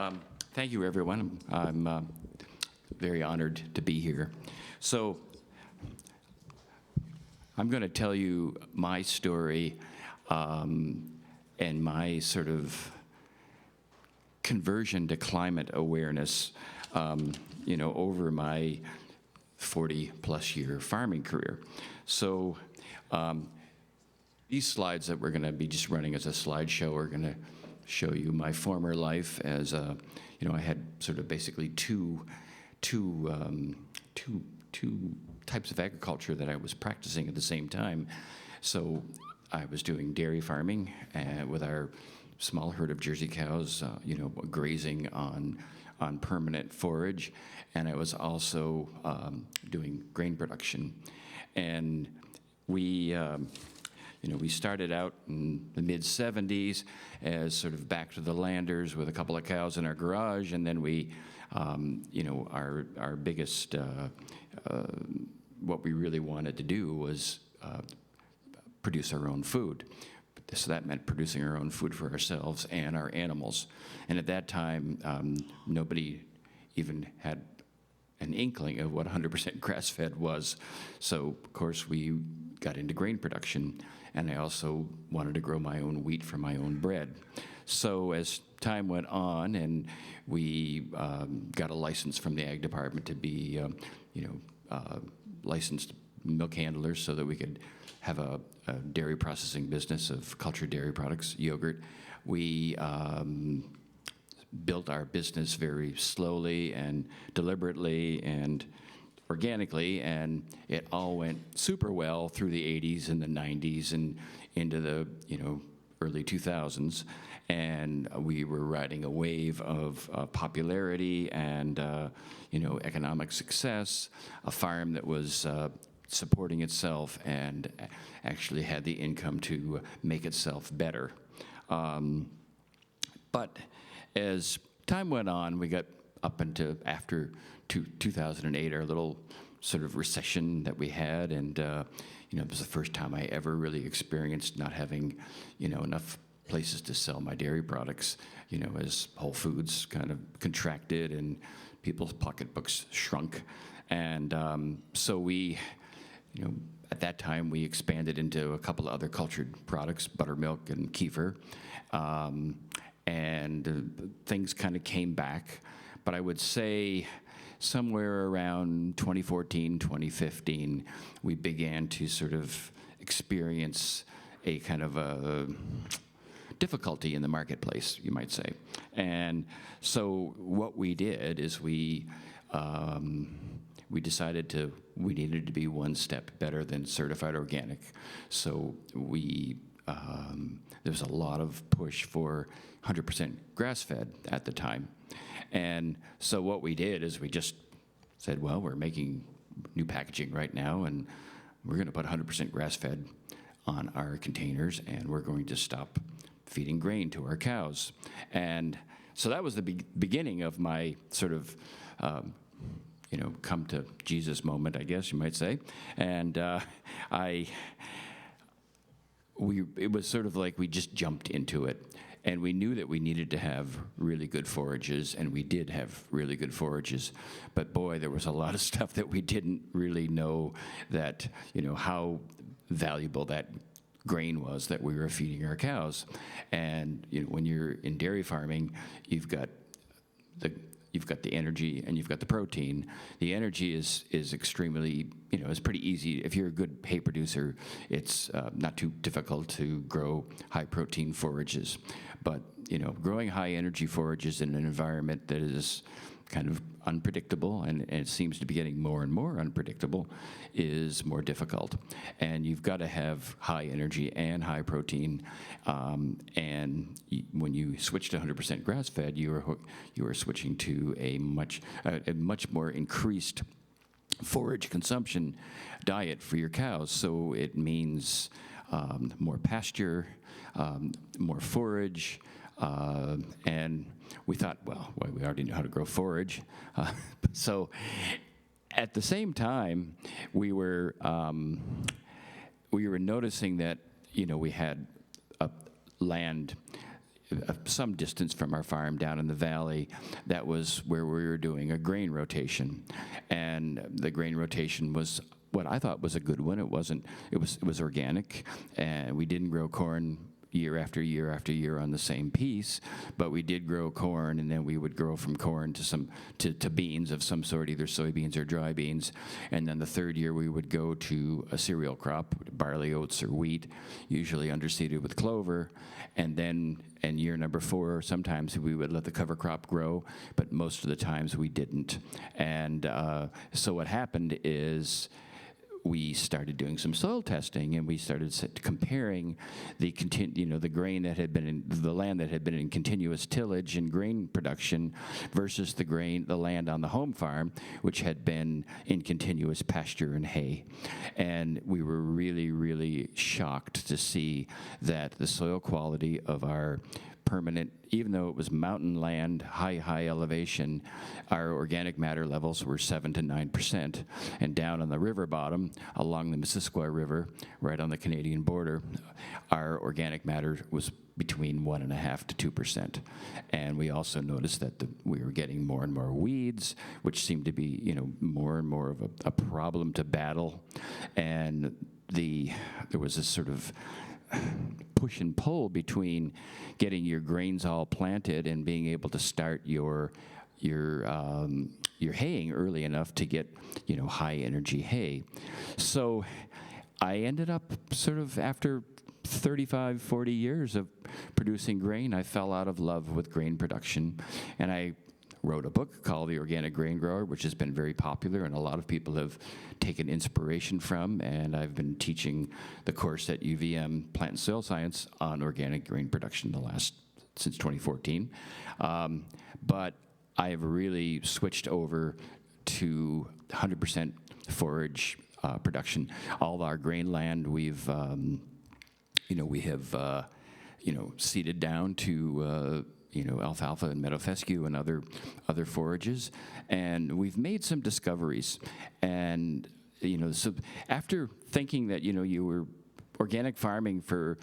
Okay. Thank you, everyone. I'm very honored to be here. So I'm going to tell you my story and my sort of conversion to climate awareness, over my 40-plus year farming career. So these slides that we're going to be just running as a slideshow are going to show you my former life as a, I had sort of basically two types of agriculture that I was practicing at the same time. So I was doing dairy farming with our small herd of Jersey cows, grazing on permanent forage, and I was also doing grain production. And we started out in the mid-'70s as sort of back to the landers with a couple of cows in our garage, and then we, our biggest, what we really wanted to do was produce our own food. So that meant producing our own food for ourselves and our animals. And at that time, nobody even had an inkling of what 100% grass-fed was. So, of course, we got into grain production, and I also wanted to grow my own wheat for my own bread. So as time went on, and we got a license from the Ag Department to be, licensed milk handlers so that we could have a dairy processing business of cultured dairy products, yogurt. We built our business very slowly and deliberately and organically, and it all went super well through the 80s and the 90s and into the early 2000s. And we were riding a wave of popularity and economic success, a farm that was supporting itself and actually had the income to make itself better. But as time went on, we got up into after 2008, our little sort of recession that we had, and it was the first time I ever really experienced not having enough places to sell my dairy products, as Whole Foods kind of contracted and people's pocketbooks shrunk. And so we, at that time, we expanded into a couple of other cultured products, buttermilk and kefir, and things kind of came back. But I would say somewhere around 2014, 2015, we began to sort of experience a kind of a difficulty in the marketplace, you might say. And so what we did is we decided we needed to be one step better than certified organic. So there was a lot of push for 100% grass-fed at the time. And so what we did is we just said, well, we're making new packaging right now, and we're going to put 100% grass-fed on our containers, and we're going to stop feeding grain to our cows. And so that was the beginning of my sort of, come to Jesus moment, I guess you might say. And it was sort of like we just jumped into it. And we knew that we needed to have really good forages, and we did have really good forages. But boy, there was a lot of stuff that we didn't really know that, how valuable that grain was that we were feeding our cows. And when you're in dairy farming, you've got the energy and you've got the protein. The energy is extremely, it's pretty easy. If you're a good hay producer, it's not too difficult to grow high protein forages. But, growing high energy forages in an environment that is kind of unpredictable, and it seems to be getting more and more unpredictable, is more difficult. And you've got to have high energy and high protein. And when you switch to 100% grass-fed, you are switching to a much more increased forage consumption diet for your cows. So it means more pasture, more forage, and we thought, well, we already know how to grow forage. So at the same time, we were noticing that, we had land some distance from our farm down in the valley. That was where we were doing a grain rotation. And the grain rotation was what I thought was a good one. It was organic, and we didn't grow corn year after year after year on the same piece, but we did grow corn, and then we would grow from corn to beans of some sort, either soybeans or dry beans. And then the third year we would go to a cereal crop, barley, oats, or wheat, usually underseeded with clover. And then in year number 4, sometimes we would let the cover crop grow, but most of the times we didn't. And so what happened is we started doing some soil testing, and we started comparing the grain that had been in the land that had been in continuous tillage and grain production versus the land on the home farm, which had been in continuous pasture and hay. And we were really, really shocked to see that the soil quality of our permanent, even though it was mountain land, high elevation, our organic matter levels were 7 to 9%. And down on the river bottom, along the Missisquoi River, right on the Canadian border, our organic matter was between 1.5% to 2%. And we also noticed that we were getting more and more weeds, which seemed to be, more and more of a problem to battle. And there was this sort of push and pull between getting your grains all planted and being able to start your haying early enough to get, high energy hay. So I ended up sort of, after 35, 40 years of producing grain, I fell out of love with grain production, and I wrote a book called The Organic Grain Grower, which has been very popular and a lot of people have taken inspiration from, and I've been teaching the course at UVM Plant and Soil Science on organic grain production since 2014. But I have really switched over to 100% forage production. All of our grain land, we have seeded down to alfalfa and meadow fescue and other forages, and we've made some discoveries. And so after thinking that you were organic farming for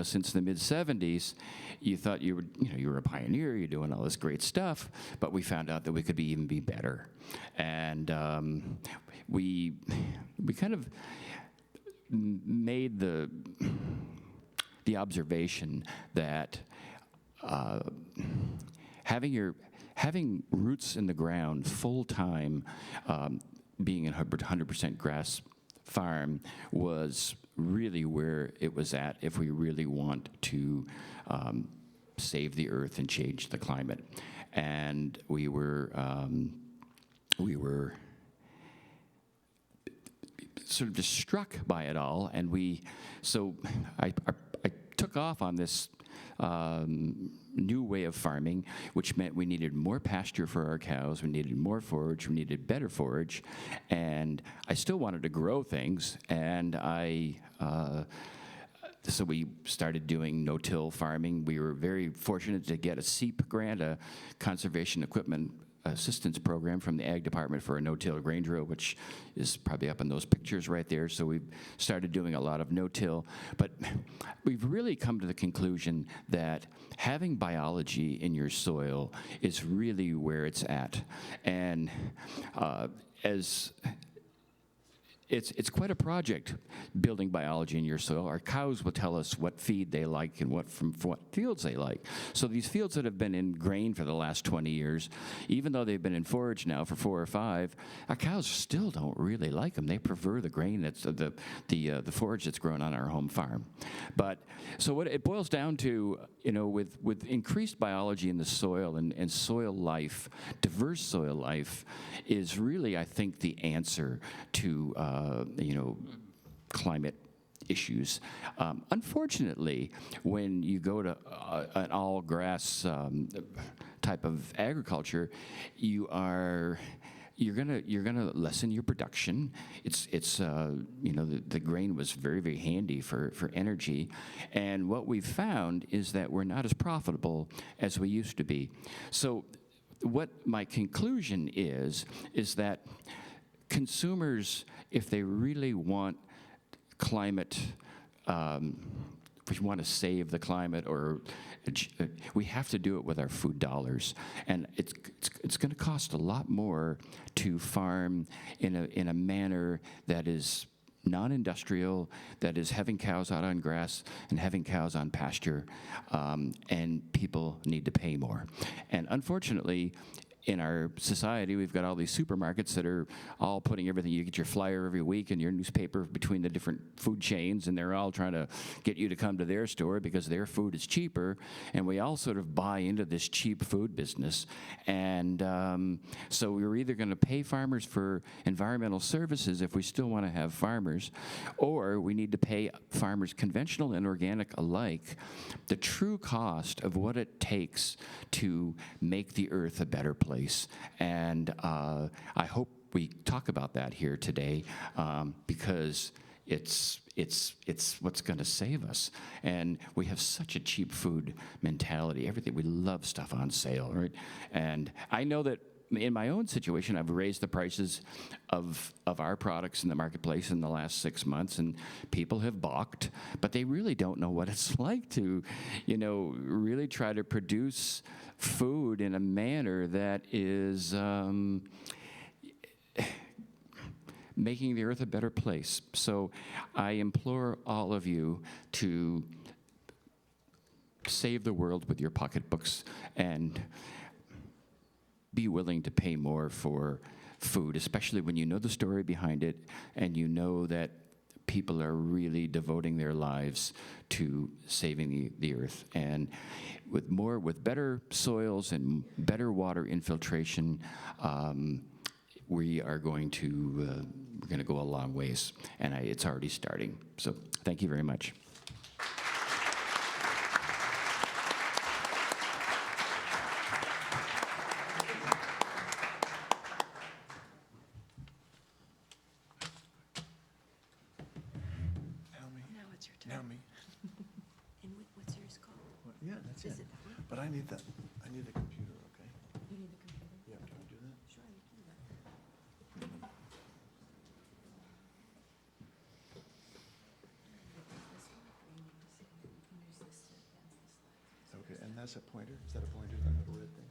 since the mid-70s, you thought you were a pioneer, you're doing all this great stuff, but we found out that we could even be better. And we kind of made the observation that having roots in the ground full time, being a 100% grass farm, was really where it was at if we really want to save the earth and change the climate. And we were sort of just struck by it all, and so I took off on this new way of farming, which meant we needed more pasture for our cows, we needed more forage, we needed better forage, and I still wanted to grow things, and so we started doing no-till farming. We were very fortunate to get a CEAP grant, a Conservation Equipment Assistance Program from the Ag Department for a no-till grain drill, which is probably up in those pictures right there. So we started doing a lot of no-till. But we've really come to the conclusion that having biology in your soil is really where it's at. And it's quite a project building biology in your soil. Our cows will tell us what feed they like and what fields they like. So these fields that have been in grain for the last 20 years, even though they've been in forage now for 4 or 5, our cows still don't really like them. They prefer the grain that's the forage that's grown on our home farm. But so what it boils down to, with increased biology in the soil and soil life, diverse soil life, is really, I think, the answer to climate issues. Unfortunately, when you go to an all-grass type of agriculture, you're gonna lessen your production. The grain was very, very handy for energy, and what we've found is that we're not as profitable as we used to be. So, what my conclusion is that consumers, if they really want climate, if we want to save the climate, or we have to do it with our food dollars, and it's going to cost a lot more to farm in a manner that is non-industrial, that is having cows out on grass and having cows on pasture, and people need to pay more. And unfortunately, in our society, we've got all these supermarkets that are all putting everything. You get your flyer every week and your newspaper between the different food chains, and they're all trying to get you to come to their store because their food is cheaper, and we all sort of buy into this cheap food business. And so we're either going to pay farmers for environmental services if we still want to have farmers, or we need to pay farmers, conventional and organic alike, the true cost of what it takes to make the earth a better place. And I hope we talk about that here today, because it's what's going to save us. And we have such a cheap food mentality. Everything, we love stuff on sale, right? And I know that in my own situation, I've raised the prices of our products in the marketplace in the last 6 months, and people have balked, but they really don't know what it's like to, really try to produce food in a manner that is making the earth a better place. So I implore all of you to save the world with your pocketbooks and be willing to pay more for food, especially when you know the story behind it and you know that people are really devoting their lives to saving the earth. And with better soils and better water infiltration, we're going to go a long ways, and it's already starting. So thank you very much. Yeah, that's it. But I need the computer, okay? You need the computer? Yeah, can I do that? Sure, you can do that. Okay, and that's a pointer? Is that a pointer, that little red thing?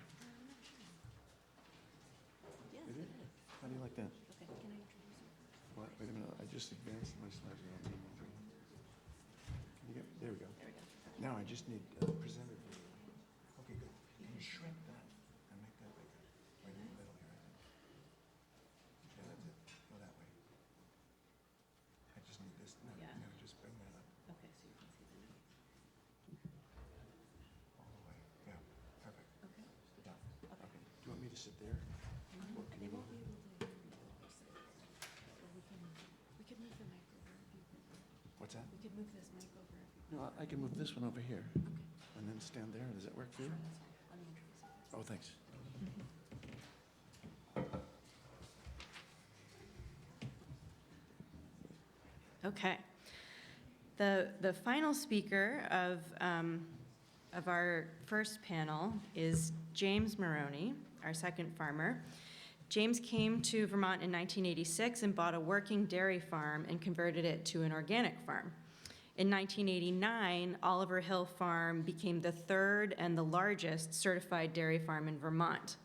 Yes, It is? How do you like that? Okay, can I introduce you? What? Wait a minute, I just advanced my slides. Can you get, there we go. There we go. Now I just need presenter view. Okay, good. Can you shrink that and make that bigger? Right in the middle here, I think. Yeah, that's it. Go that way. I just need this. No, Yeah. no, just bring that up Okay, so you can see the name. all the way. Yeah, perfect. Okay. Yeah. Okay. Do you want me to sit there? Or can They you won't move? be able to hear you. Or we can move the mic over if you prefer. What's that? We could move this mic over if you No, I can move this one over here. prefer. Okay. And then stand there. Does that work for you? Oh, thanks. Okay. The final speaker of our first panel is James Maroney, our second farmer. James came to Vermont in 1986 and bought a working dairy farm and converted it to an organic farm. In 1989, Oliver Hill Farm became the third and the largest certified dairy farm in Vermont.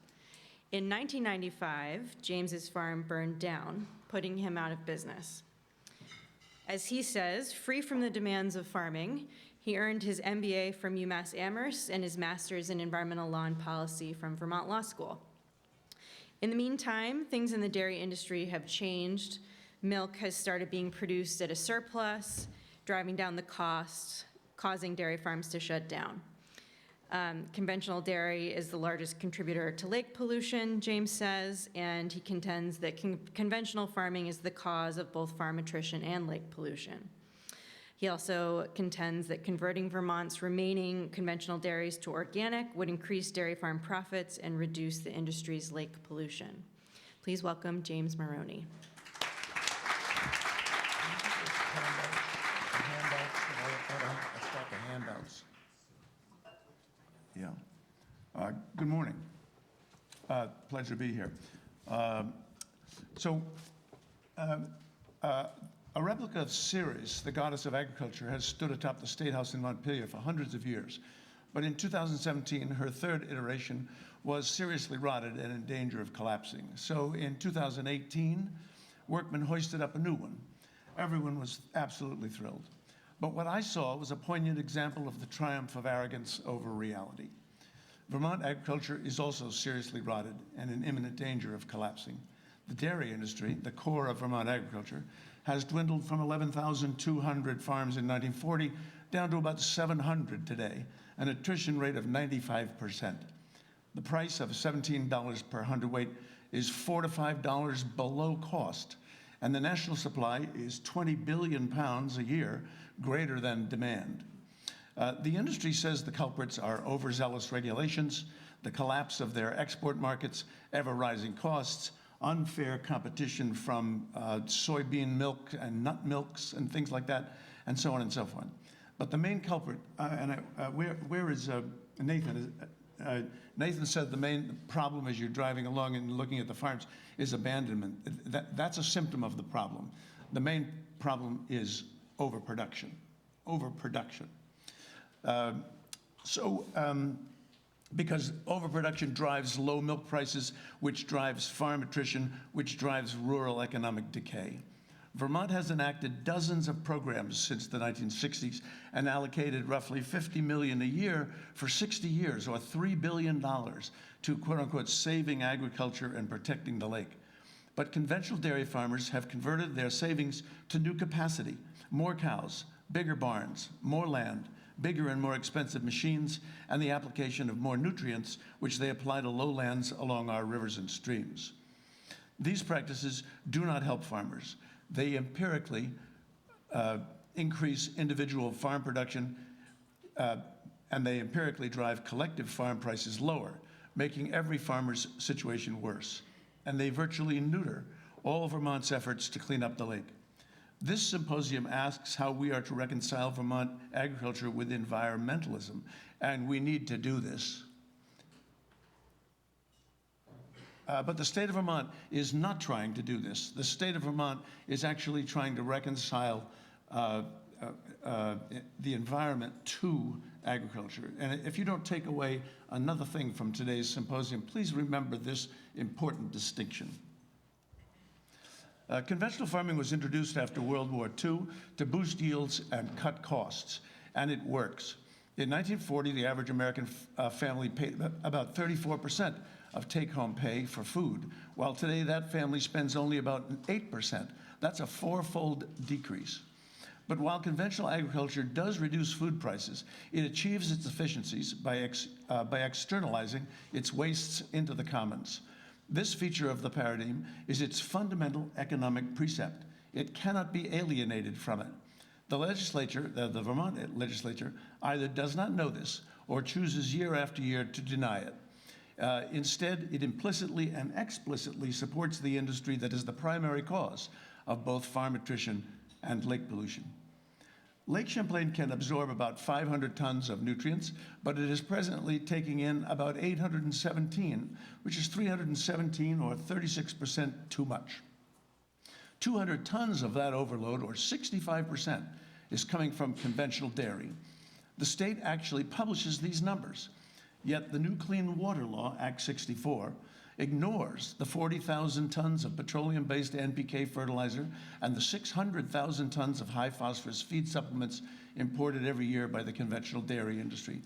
In 1995, James's farm burned down, putting him out of business. As he says, free from the demands of farming, he earned his MBA from UMass Amherst and his master's in environmental law and policy from Vermont Law School. In the meantime, things in the dairy industry have changed. Milk has started being produced at a surplus, driving down the cost, causing dairy farms to shut down. Conventional dairy is the largest contributor to lake pollution, James says, and he contends that conventional farming is the cause of both farm attrition and lake pollution. He also contends that converting Vermont's remaining conventional dairies to organic would increase dairy farm profits and reduce the industry's lake pollution. Please welcome James Maroney. Handouts. Yeah. Good morning. Pleasure to be here. A replica of Ceres, the goddess of agriculture, has stood atop the State House in Montpelier for hundreds of years. But in 2017, her third iteration was seriously rotted and in danger of collapsing. So in 2018, workmen hoisted up a new one. Everyone was absolutely thrilled. But what I saw was a poignant example of the triumph of arrogance over reality. Vermont agriculture is also seriously rotted and in imminent danger of collapsing. The dairy industry, the core of Vermont agriculture, has dwindled from 11,200 farms in 1940 down to about 700 today, an attrition rate of 95%. The price of $17 per hundredweight is $4 to $5 below cost, and the national supply is 20 billion pounds a year, greater than demand. The industry says the culprits are overzealous regulations, the collapse of their export markets, ever-rising costs, unfair competition from soybean milk and nut milks and things like that, and so on and so forth. But the main culprit, where is Nathan? Nathan said the main problem as you're driving along and looking at the farms is abandonment. That's a symptom of the problem. The main problem is overproduction. Because overproduction drives low milk prices, which drives farm attrition, which drives rural economic decay. Vermont has enacted dozens of programs since the 1960s and allocated roughly $50 million a year for 60 years, or $3 billion, to quote-unquote saving agriculture and protecting the lake. But conventional dairy farmers have converted their savings to new capacity, more cows, bigger barns, more land, bigger and more expensive machines, and the application of more nutrients, which they apply to lowlands along our rivers and streams. These practices do not help farmers. They empirically increase individual farm production, and they empirically drive collective farm prices lower, making every farmer's situation worse. And they virtually neuter all of Vermont's efforts to clean up the lake. This symposium asks how we are to reconcile Vermont agriculture with environmentalism, and we need to do this. But the state of Vermont is not trying to do this. The state of Vermont is actually trying to reconcile the environment to agriculture. And if you don't take away another thing from today's symposium, please remember this important distinction. Conventional farming was introduced after World War II to boost yields and cut costs, and it works. In 1940, the average American family paid about 34% of take-home pay for food, while today that family spends only about 8%. That's a fourfold decrease. But while conventional agriculture does reduce food prices, it achieves its efficiencies by externalizing its wastes into the commons. This feature of the paradigm is its fundamental economic precept. It cannot be alienated from it. The legislature, the Vermont legislature, either does not know this or chooses year after year to deny it. Instead, it implicitly and explicitly supports the industry that is the primary cause of both farm attrition and lake pollution. Lake Champlain can absorb about 500 tons of nutrients, but it is presently taking in about 817, which is 317 or 36% too much. 200 tons of that overload, or 65%, is coming from conventional dairy. The state actually publishes these numbers, yet the new Clean Water Law, Act 64, ignores the 40,000 tons of petroleum-based NPK fertilizer and the 600,000 tons of high phosphorus feed supplements imported every year by the conventional dairy industry.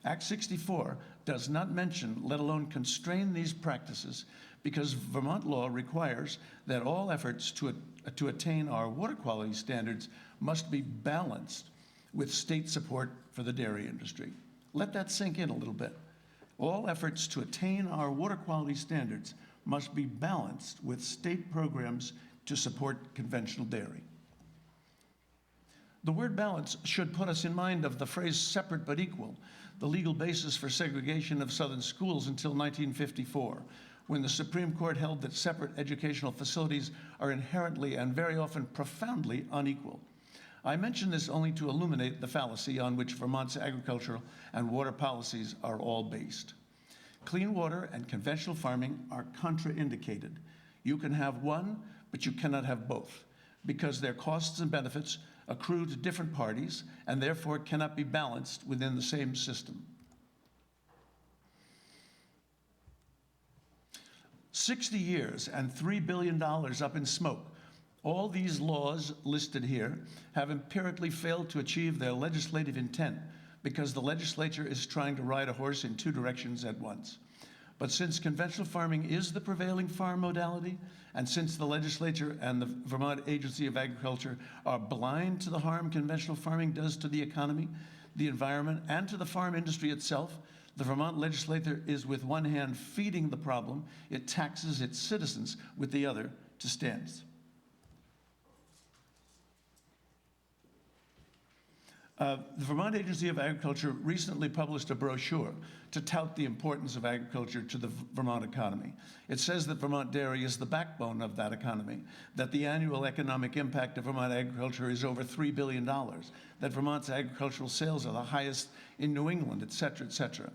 Act 64 does not mention, let alone constrain these practices, because Vermont law requires that all efforts to attain our water quality standards must be balanced with state support for the dairy industry. Let that sink in a little bit. All efforts to attain our water quality standards must be balanced with state programs to support conventional dairy. The word balance should put us in mind of the phrase separate but equal, the legal basis for segregation of Southern schools until 1954, when the Supreme Court held that separate educational facilities are inherently and very often profoundly unequal. I mention this only to illuminate the fallacy on which Vermont's agricultural and water policies are all based. Clean water and conventional farming are contraindicated. You can have one, but you cannot have both, because their costs and benefits accrue to different parties and therefore cannot be balanced within the same system. 60 years and $3 billion up in smoke. All these laws listed here have empirically failed to achieve their legislative intent because the legislature is trying to ride a horse in two directions at once. But since conventional farming is the prevailing farm modality, and since the legislature and the Vermont Agency of Agriculture are blind to the harm conventional farming does to the economy, the environment, and to the farm industry itself, the Vermont legislature is with one hand feeding the problem, it taxes its citizens with the other to stands. The Vermont Agency of Agriculture recently published a brochure to tout the importance of agriculture to the Vermont economy. It says that Vermont dairy is the backbone of that economy, that the annual economic impact of Vermont agriculture is over $3 billion, that Vermont's agricultural sales are the highest in New England, et cetera, et cetera.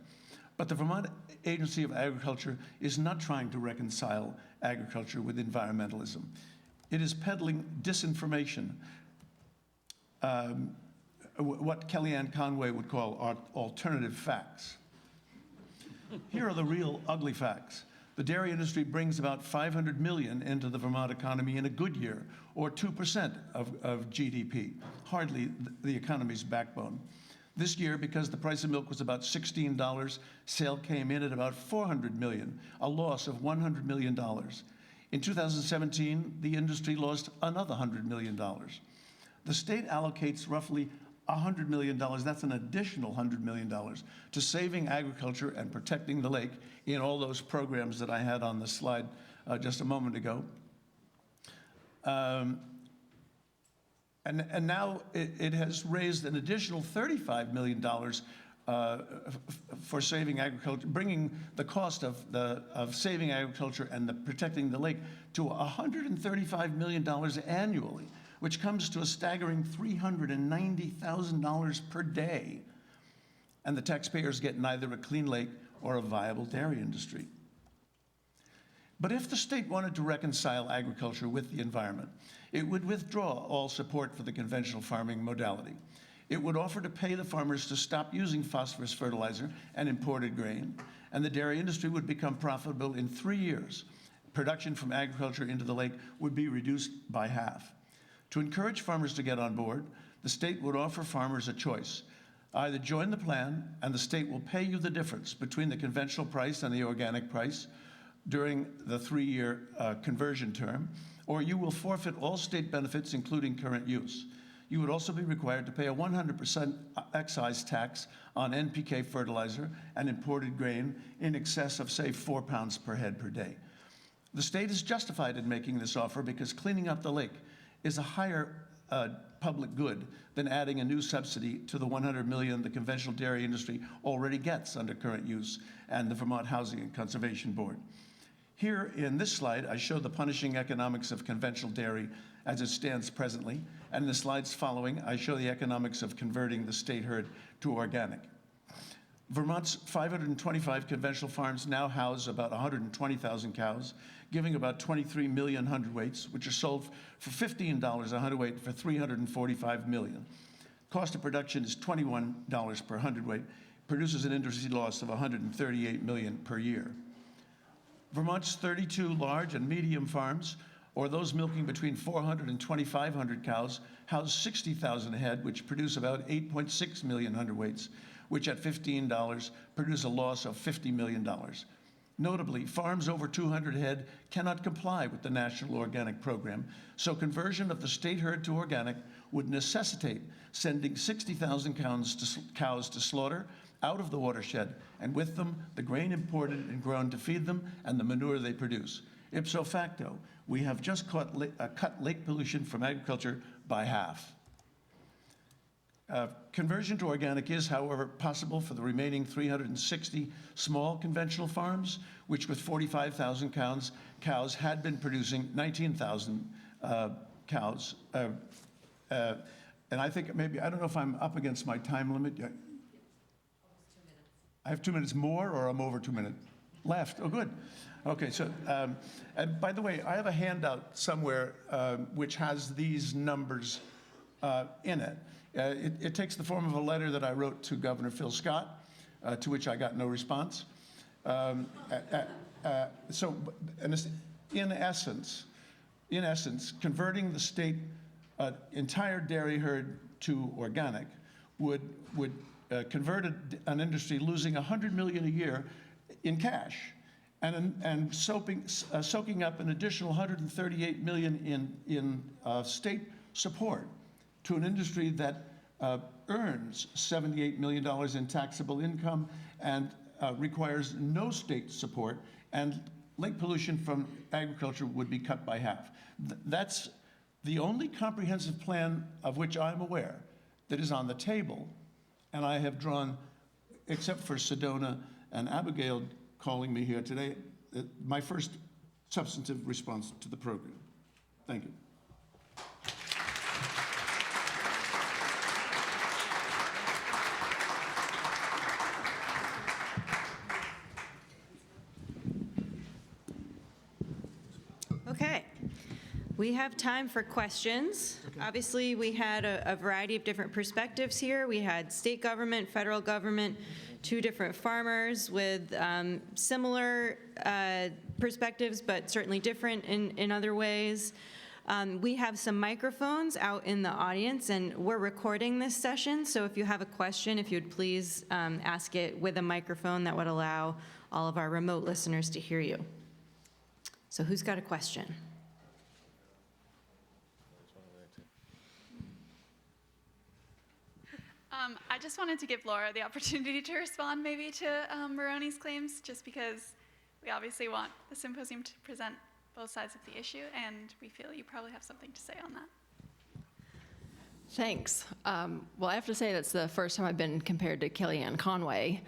But the Vermont Agency of Agriculture is not trying to reconcile agriculture with environmentalism. It is peddling disinformation, what Kellyanne Conway would call alternative facts. Here are the real ugly facts. The dairy industry brings about $500 million into the Vermont economy in a good year, or 2% of GDP, hardly the economy's backbone. This year, because the price of milk was about $16, sale came in at about $400 million, a loss of $100 million. In 2017, the industry lost another $100 million. The state allocates roughly $100 million, that's an additional $100 million, to saving agriculture and protecting the lake in all those programs that I had on the slide just a moment ago. And now it has raised an additional $35 million for saving agriculture, bringing the cost of saving agriculture and protecting the lake to $135 million annually, which comes to a staggering $390,000 per day. And the taxpayers get neither a clean lake or a viable dairy industry. But if the state wanted to reconcile agriculture with the environment, it would withdraw all support for the conventional farming modality. It would offer to pay the farmers to stop using phosphorus fertilizer and imported grain, and the dairy industry would become profitable in 3 years. Production from agriculture into the lake would be reduced by half. To encourage farmers to get on board, the state would offer farmers a choice. Either join the plan, and the state will pay you the difference between the conventional price and the organic price during the 3-year conversion term, or you will forfeit all state benefits, including current use. You would also be required to pay a 100% excise tax on NPK fertilizer and imported grain in excess of, say, 4 pounds per head per day. The state is justified in making this offer because cleaning up the lake is a higher public good than adding a new subsidy to the $100 million the conventional dairy industry already gets under current use and the Vermont Housing and Conservation Board. Here in this slide, I show the punishing economics of conventional dairy as it stands presently, and in the slides following, I show the economics of converting the state herd to organic. Vermont's 525 conventional farms now house about 120,000 cows, giving about 23 million hundredweights, which are sold for $15 a hundredweight for $345 million. Cost of production is $21 per hundredweight, produces an industry loss of $138 million per year. Vermont's 32 large and medium farms, or those milking between 400 and 2,500 cows, house 60,000 head, which produce about 8.6 million hundredweights, which at $15 produce a loss of $50 million. Notably, farms over 200 head cannot comply with the National Organic Program, so conversion of the state herd to organic would necessitate sending 60,000 cows to slaughter out of the watershed, and with them, the grain imported and grown to feed them and the manure they produce. Ipso facto, we have just cut lake pollution from agriculture by half. Conversion to organic is, however, possible for the remaining 360 small conventional farms, which with 45,000 cows had been producing 19,000 cows. And I think maybe, I don't know if I'm up against my time limit. I have 2 minutes more, or I'm over 2 minutes? Left, oh good. Okay, so, and by the way, I have a handout somewhere which has these numbers in it. It takes the form of a letter that I wrote to Governor Phil Scott, to which I got no response. So, in essence, converting the state entire dairy herd to organic would convert an industry losing $100 million a year in cash, and soaking up an additional $138 million in state support to an industry that earns $78 million in taxable income and requires no state support, and lake pollution from agriculture would be cut by half. That's the only comprehensive plan of which I'm aware that is on the table, and I have drawn, except for Sedona and Abigail calling me here today, my first substantive response to the program. Thank you. Okay, we have time for questions. Okay. Obviously, we had a variety of different perspectives here. We had state government, federal government, two different farmers with similar perspectives, but certainly different in other ways. We have some microphones out in the audience, and we're recording this session, so if you have a question, if you'd please ask it with a microphone that would allow all of our remote listeners to hear you. So who's got a question? I just wanted to give Laura the opportunity to respond maybe to Maroney's claims, just because we obviously want the symposium to present both sides of the issue, and we feel you probably have something to say on that. Thanks. Well, I have to say that's the first time I've been compared to Kellyanne Conway.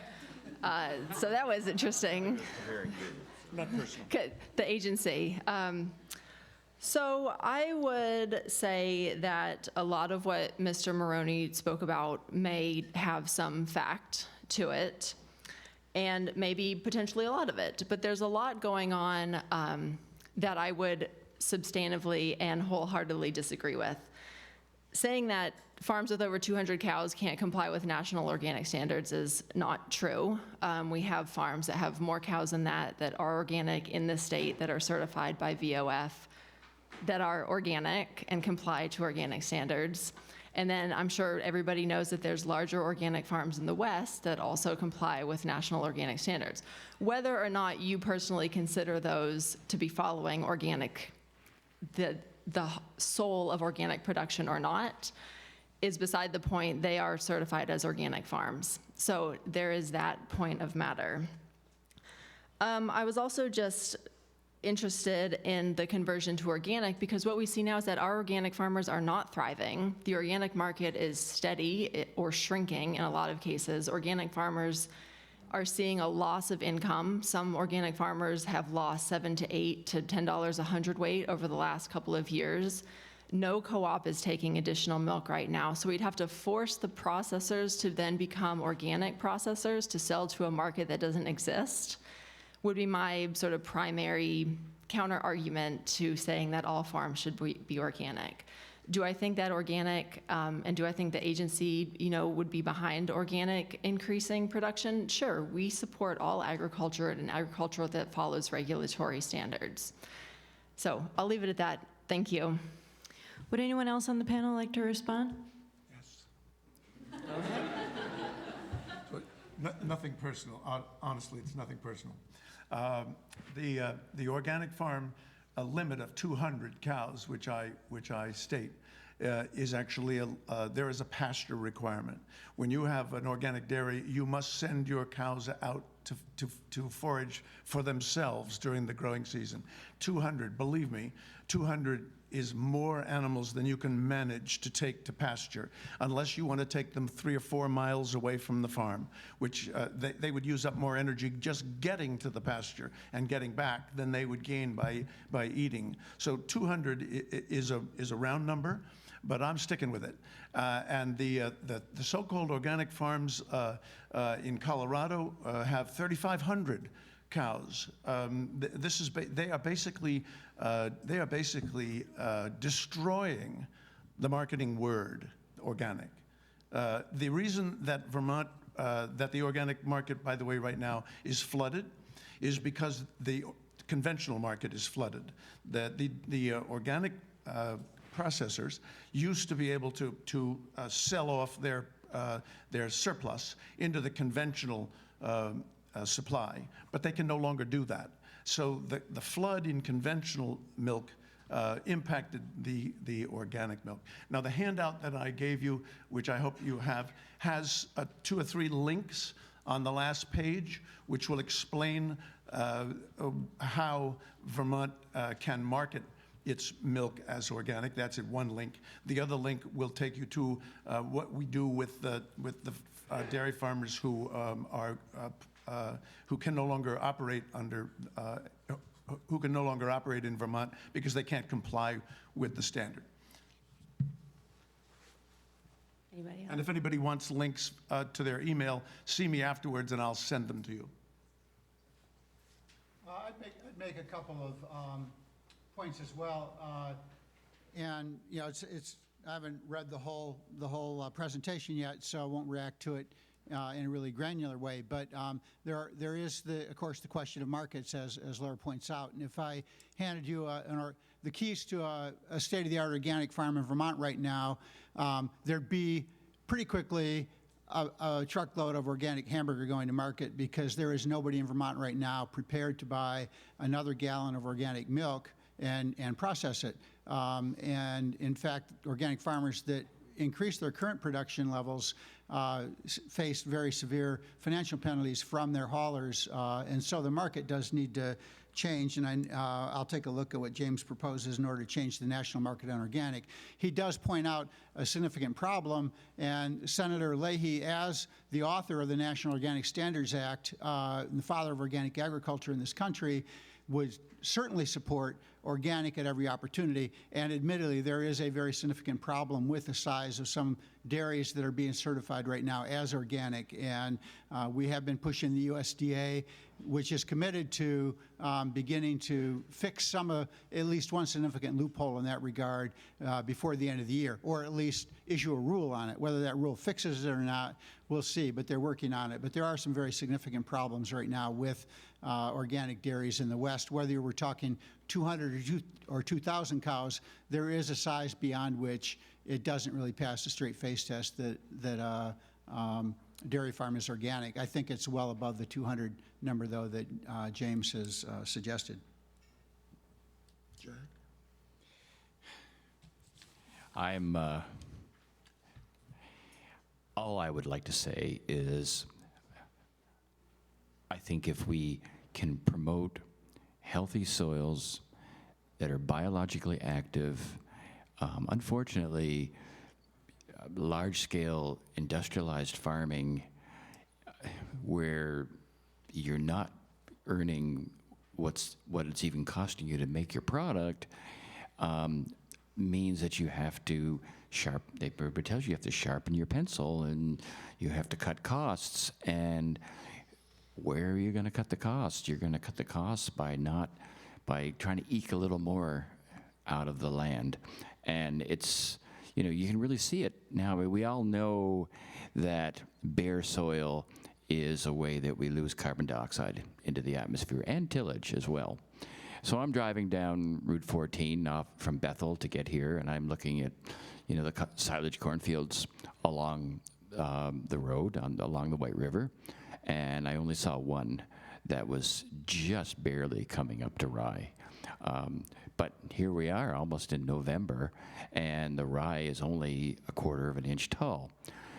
So that was interesting. Very good. Not personal. The agency. So I would say that a lot of what Mr. Maroney spoke about may have some fact to it, and maybe potentially a lot of it. But there's a lot going on that I would substantively and wholeheartedly disagree with. Saying that farms with over 200 cows can't comply with national organic standards is not true. We have farms that have more cows than that are organic in the state, that are certified by VOF, that are organic and comply to organic standards. And then I'm sure everybody knows that there's larger organic farms in the West that also comply with national organic standards. Whether or not you personally consider those to be following organic, the soul of organic production or not, is beside the point. They are certified as organic farms. So there is that point of matter. I was also just interested in the conversion to organic, because what we see now is that our organic farmers are not thriving. The organic market is steady or shrinking in a lot of cases. Organic farmers are seeing a loss of income. Some organic farmers have lost $7 to $8 to $10 a hundredweight over the last couple of years. No co-op is taking additional milk right now, so we'd have to force the processors to then become organic processors to sell to a market that doesn't exist, would be my sort of primary counter argument to saying that all farms should be organic. Do I think that organic, and do I think the agency, would be behind organic increasing production? Sure, we support all agriculture and agriculture that follows regulatory standards. So I'll leave it at that. Thank you. Would anyone else on the panel like to respond? Yes. Nothing personal. Honestly, it's nothing personal. The organic farm limit of 200 cows, which I state, is actually there is a pasture requirement. When you have an organic dairy, you must send your cows out to forage for themselves during the growing season. 200, believe me, 200 is more animals than you can manage to take to pasture, unless you want to take them 3 or 4 miles away from the farm, which they would use up more energy just getting to the pasture and getting back than they would gain by eating. So 200 is a round number, but I'm sticking with it. And the so-called organic farms in Colorado have 3,500 cows. They are basically destroying the marketing word organic. The reason that Vermont, that the organic market, by the way, right now is flooded, is because the conventional market is flooded. The organic processors used to be able to sell off their surplus into the conventional supply, but they can no longer do that. So the flood in conventional milk impacted the organic milk. Now the handout that I gave you, which I hope you have, has 2 or 3 links on the last page, which will explain how Vermont can market its milk as organic. That's at one link. The other link will take you to what we do with the dairy farmers who can no longer operate in Vermont because they can't comply with the standard. Anybody else? And if anybody wants links to their email, see me afterwards and I'll send them to you. I'd make a couple of points as well. And I haven't read the whole presentation yet, so I won't react to it in a really granular way. But there is, of course, the question of markets, as Laura points out. And if I handed you the keys to a state-of-the-art organic farm in Vermont right now, there'd be pretty quickly a truckload of organic hamburger going to market, because there is nobody in Vermont right now prepared to buy another gallon of organic milk and process it. And in fact, organic farmers that increase their current production levels face very severe financial penalties from their haulers. And so the market does need to change, and I'll take a look at what James proposes in order to change the national market on organic. He does point out a significant problem, and Senator Leahy, as the author of the National Organic Standards Act, and the father of organic agriculture in this country, would certainly support organic at every opportunity. And admittedly, there is a very significant problem with the size of some dairies that are being certified right now as organic. And we have been pushing the USDA, which is committed to beginning to fix at least one significant loophole in that regard before the end of the year, or at least issue a rule on it. Whether that rule fixes it or not, we'll see, but they're working on it. But there are some very significant problems right now with organic dairies in the West. Whether we're talking 200 or 2,000 cows, there is a size beyond which it doesn't really pass the straight face test that dairy farm is organic. I think it's well above the 200 number, though, that James has suggested. Jack? All I would like to say is I think if we can promote healthy soils that are biologically active. Unfortunately, large-scale industrialized farming where you're not earning what it's even costing you to make your product means that you have to everybody tells you have to sharpen your pencil and you have to cut costs. And where are you going to cut the costs? You're going to cut the costs by trying to eke a little more out of the land. And it's, you can really see it now. We all know that bare soil is a way that we lose carbon dioxide into the atmosphere, and tillage as well. So I'm driving down Route 14 from Bethel to get here, and I'm looking at, the silage cornfields along the road, along the White River, and I only saw one that was just barely coming up to rye. But here we are, almost in November, and the rye is only 1/4 of an inch tall.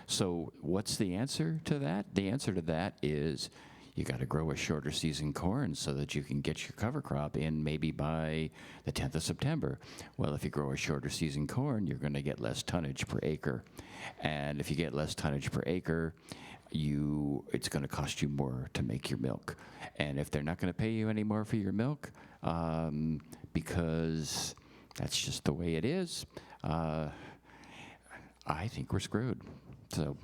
So what's the answer to that? The answer to that is you got to grow a shorter season corn so that you can get your cover crop in maybe by the 10th of September. Well, if you grow a shorter season corn, you're going to get less tonnage per acre. And if you get less tonnage per acre, it's going to cost you more to make your milk. And if they're not going to pay you any more for your milk, because that's just the way it is, I think we're screwed. So,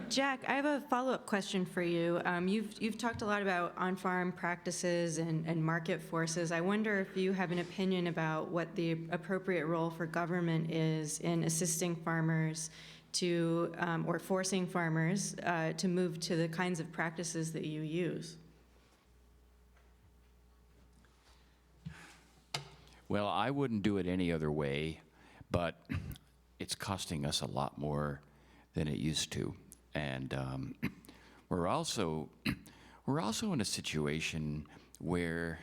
Jack, I have a follow-up question for you. You've talked a lot about on-farm practices and market forces. I wonder if you have an opinion about what the appropriate role for government is in assisting farmers to, or forcing farmers to move to the kinds of practices that you use. Well, I wouldn't do it any other way, but it's costing us a lot more than it used to. And we're also in a situation where,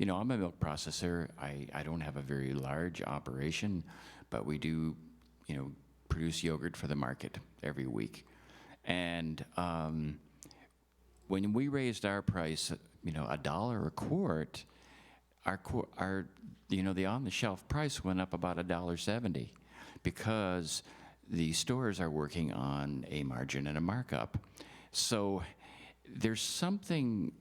I'm a milk processor. I don't have a very large operation, but we do, produce yogurt for the market every week. And when we raised our price, $1 a quart, our the on-the-shelf price went up about $1.70 because the stores are working on a margin and a markup. So there's something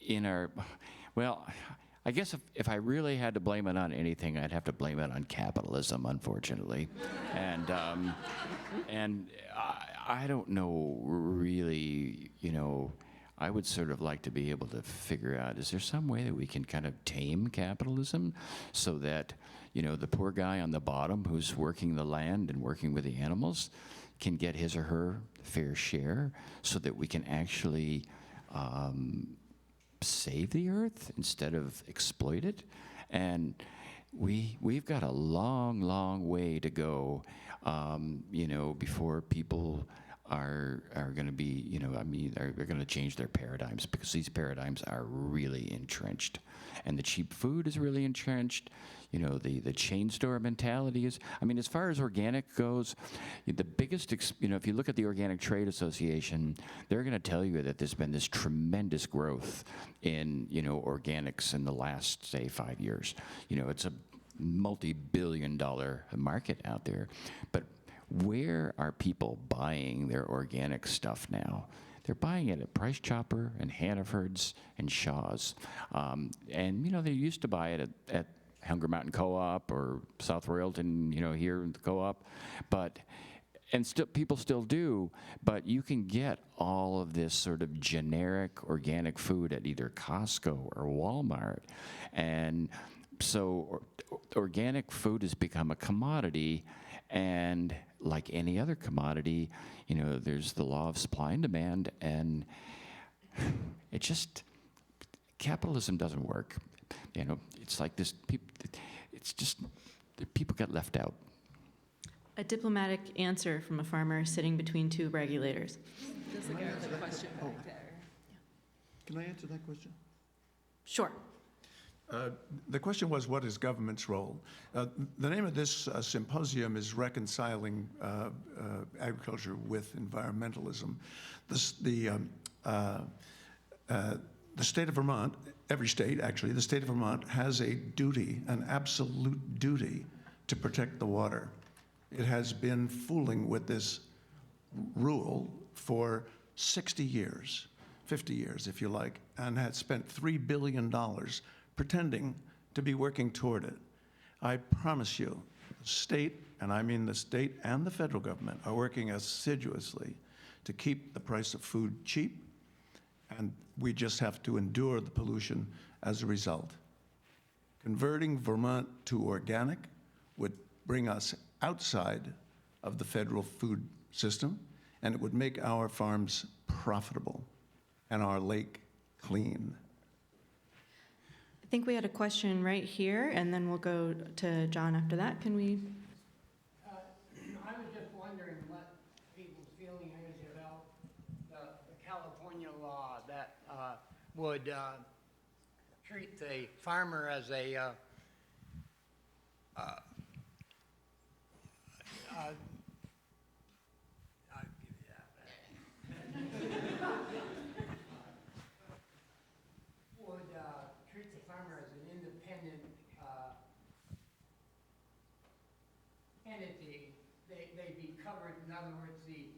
in I guess if I really had to blame it on anything, I'd have to blame it on capitalism, unfortunately. And I don't know really, I would sort of like to be able to figure out, is there some way that we can kind of tame capitalism so that, the poor guy on the bottom who's working the land and working with the animals can get his or her fair share so that we can actually save the earth instead of exploit it? And we've got a long, long way to go, before people are going to be, they're going to change their paradigms, because these paradigms are really entrenched. And the cheap food is really entrenched. The chain store mentality is, as far as organic goes, the biggest, if you look at the Organic Trade Association, they're going to tell you that there's been this tremendous growth in, organics in the last, say, 5 years. It's a multi-billion-dollar market out there. But where are people buying their organic stuff now? They're buying it at Price Chopper and Hannaford's and Shaw's. And, they used to buy it at Hunger Mountain Co-op or South Royalton, here in the Co-op. People still do, but you can get all of this sort of generic organic food at either Costco or Walmart. And so organic food has become a commodity, and like any other commodity, there's the law of supply and demand, and capitalism doesn't work. It's like this, people get left out. A diplomatic answer from a farmer sitting between two regulators. There's the guy with the question back there. Can I answer that question? Sure. The question was, what is government's role? The name of this symposium is Reconciling Agriculture with Environmentalism. the state of Vermont, every state actually, the state of Vermont has a duty, an absolute duty, to protect the water. It has been fooling with this rule for 60 years, 50 years if you like, and had spent $3 billion pretending to be working toward it. I promise you, the state, and I mean the state and the federal government, are working assiduously to keep the price of food cheap, and we just have to endure the pollution as a result. Converting Vermont to organic would bring us outside of the federal food system, and it would make our farms profitable and our lake clean. I think we had a question right here, and then we'll go to John after that. Can we? I was just wondering what people's feeling is about the California law that would treat the farmer as a treat the farmer as an independent entity. They'd be covered. In other words, the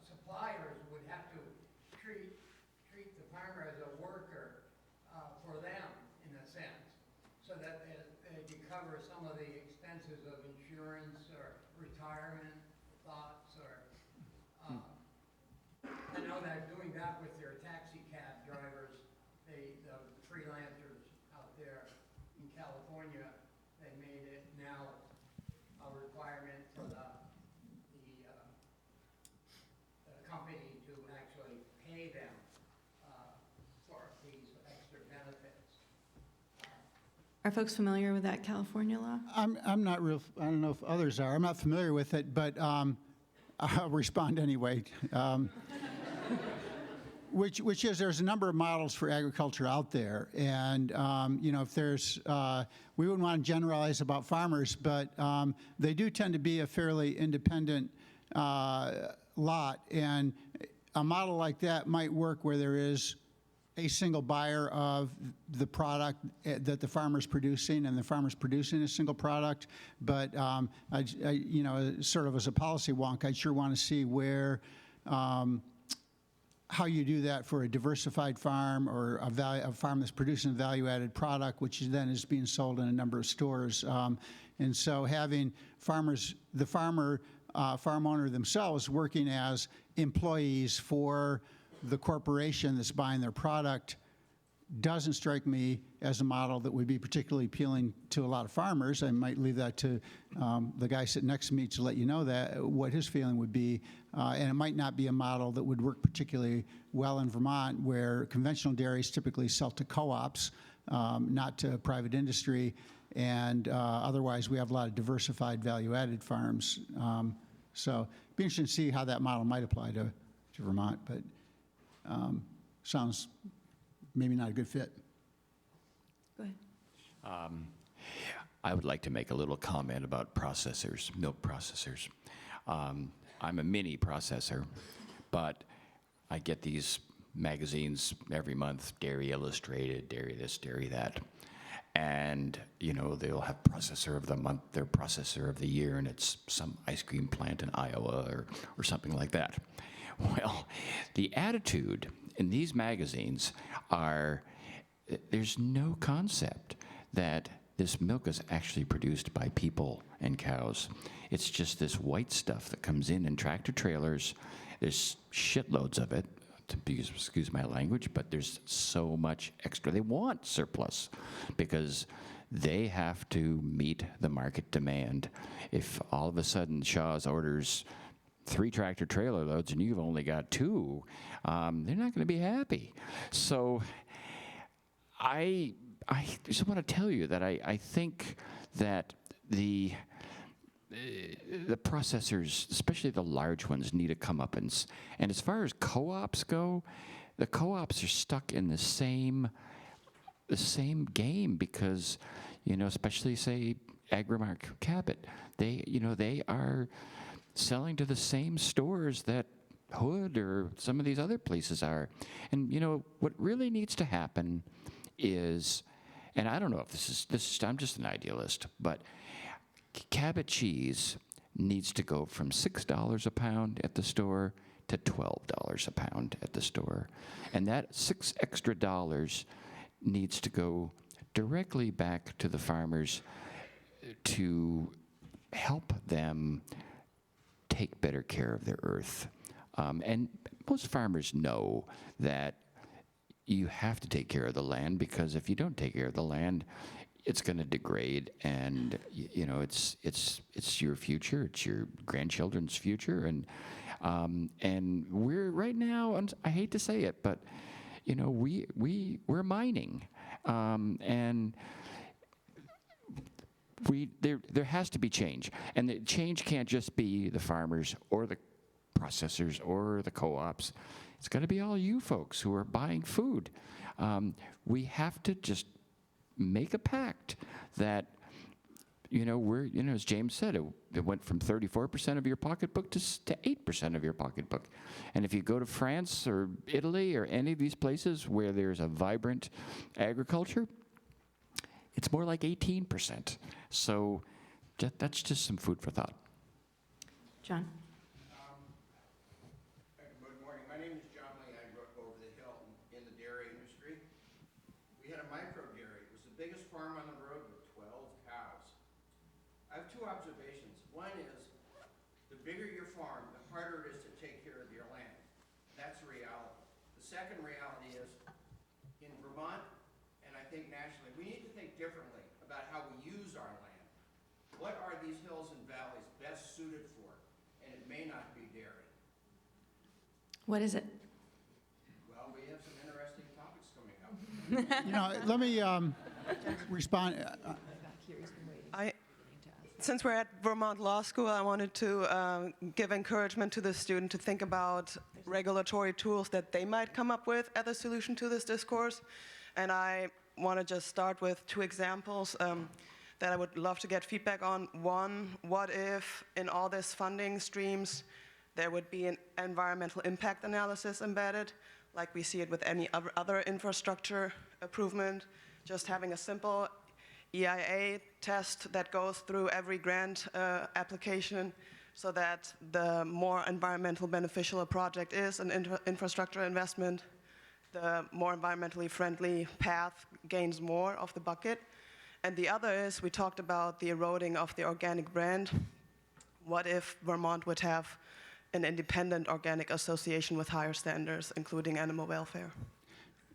suppliers would have to treat the farmer as a worker for them, in a sense, so that they could cover some of the expenses of insurance or retirement thoughts, or I know they're doing that with their taxi cab drivers, the freelancers out there in California. They made it now a requirement for the company to actually pay them for these extra benefits. Are folks familiar with that California law? I'm not real, I don't know if others are. I'm not familiar with it, but I'll respond anyway. Which is there's a number of models for agriculture out there, and you know, if there's we wouldn't want to generalize about farmers, but they do tend to be a fairly independent lot, and a model like that might work where there is a single buyer of the product that the farmer's producing, and the farmer's producing a single product. But you know, sort of as a policy wonk, I'd sure want to see where. How you do that for a diversified farm, or a farm that's producing a value-added product, which then is being sold in a number of stores. And so having farmers, the farm owner themselves working as employees for the corporation that's buying their product doesn't strike me as a model that would be particularly appealing to a lot of farmers. I might leave that to the guy sitting next to me to let you know that, what his feeling would be. And it might not be a model that would work particularly well in Vermont, where conventional dairies typically sell to co-ops, not to private industry. And otherwise, we have a lot of diversified value-added farms. So it'd be interesting to see how that model might apply to Vermont, but sounds maybe not a good fit. Go ahead. I would like to make a little comment about processors, milk processors. I'm a mini processor, but I get these magazines every month, Dairy Illustrated, Dairy this, Dairy that. And, you know, they'll have processor of the month, their processor of the year, and it's some ice cream plant in Iowa or something like that. Well, the attitude in these magazines are, there's no concept that this milk is actually produced by people and cows. It's just this white stuff that comes in tractor trailers. There's shitloads of it, excuse my language, but there's so much extra. They want surplus because they have to meet the market demand. If all of a sudden Shaw's orders 3 tractor trailer loads and you've only got 2, they're not going to be happy. So I just want to tell you that I think that the processors, especially the large ones, need to come up. And as far as co-ops go, the co-ops are stuck in the same game because, you know, especially say Agrimark Cabot, they are selling to the same stores that Hood or some of these other places are. And you know, what really needs to happen is, and I don't know if this is I'm just an idealist, but Cabot cheese needs to go from $6 a pound at the store to $12 a pound at the store. And that $6 extra needs to go directly back to the farmers to help them take better care of their earth. And most farmers know that you have to take care of the land, because if you don't take care of the land, it's going to degrade, and you know it's your future, it's your grandchildren's future, and we're right now, and I hate to say it, but you know we're mining, and there has to be change, and the change can't just be the farmers or the processors or the co-ops. It's got to be all you folks who are buying food. We have to just make a pact that, you know, as James said, it went from 34% of your pocketbook to 8% of your pocketbook. And if you go to France or Italy or any of these places where there's a vibrant agriculture, it's more like 18%. So that's just some food for thought. John? Good morning. My name is John Lee. I grew up over the hill in the dairy industry. We had a micro dairy. It was the biggest farm on the road with 12 cows. I have two observations. One is, the bigger your farm, the harder it is to take care of your land. That's a reality. The second reality is, in Vermont, and I think nationally, we need to think differently about how we use our land. What are these hills and valleys best suited for? And it may not be dairy. What is it? Well, we have some interesting topics coming up. You know, let me respond. Since we're at Vermont Law School, I wanted to give encouragement to the student to think about regulatory tools that they might come up with as a solution to this discourse. And I want to just start with two examples that I would love to get feedback on. One, what if in all this funding streams there would be an environmental impact analysis embedded, like we see it with any other infrastructure improvement, just having a simple EIA test that goes through every grant application, so that the more environmental beneficial a project is, an infrastructure investment, the more environmentally friendly path gains more of the bucket. And the other is, we talked about the eroding of the organic brand. What if Vermont would have an independent organic association with higher standards, including animal welfare?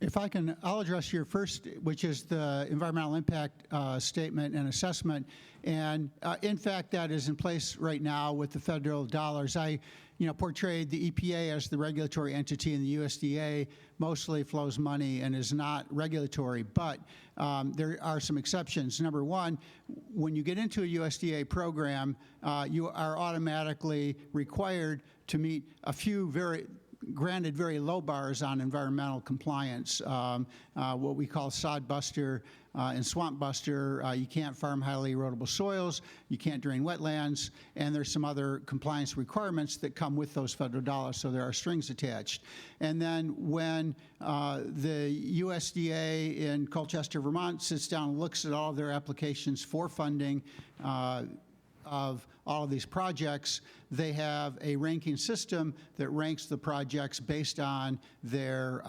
If I can, I'll address your first, which is the environmental impact statement and assessment. And in fact, that is in place right now with the federal dollars. I portrayed the EPA as the regulatory entity, and the USDA mostly flows money and is not regulatory. But there are some exceptions. Number one, when you get into a USDA program, you are automatically required to meet a few granted very low bars on environmental compliance, what we call sod buster and swamp buster. You can't farm highly erodible soils, you can't drain wetlands, and there's some other compliance requirements that come with those federal dollars, so there are strings attached. And then when the USDA in Colchester, Vermont sits down and looks at all of their applications for funding of all of these projects, they have a ranking system that ranks the projects based on their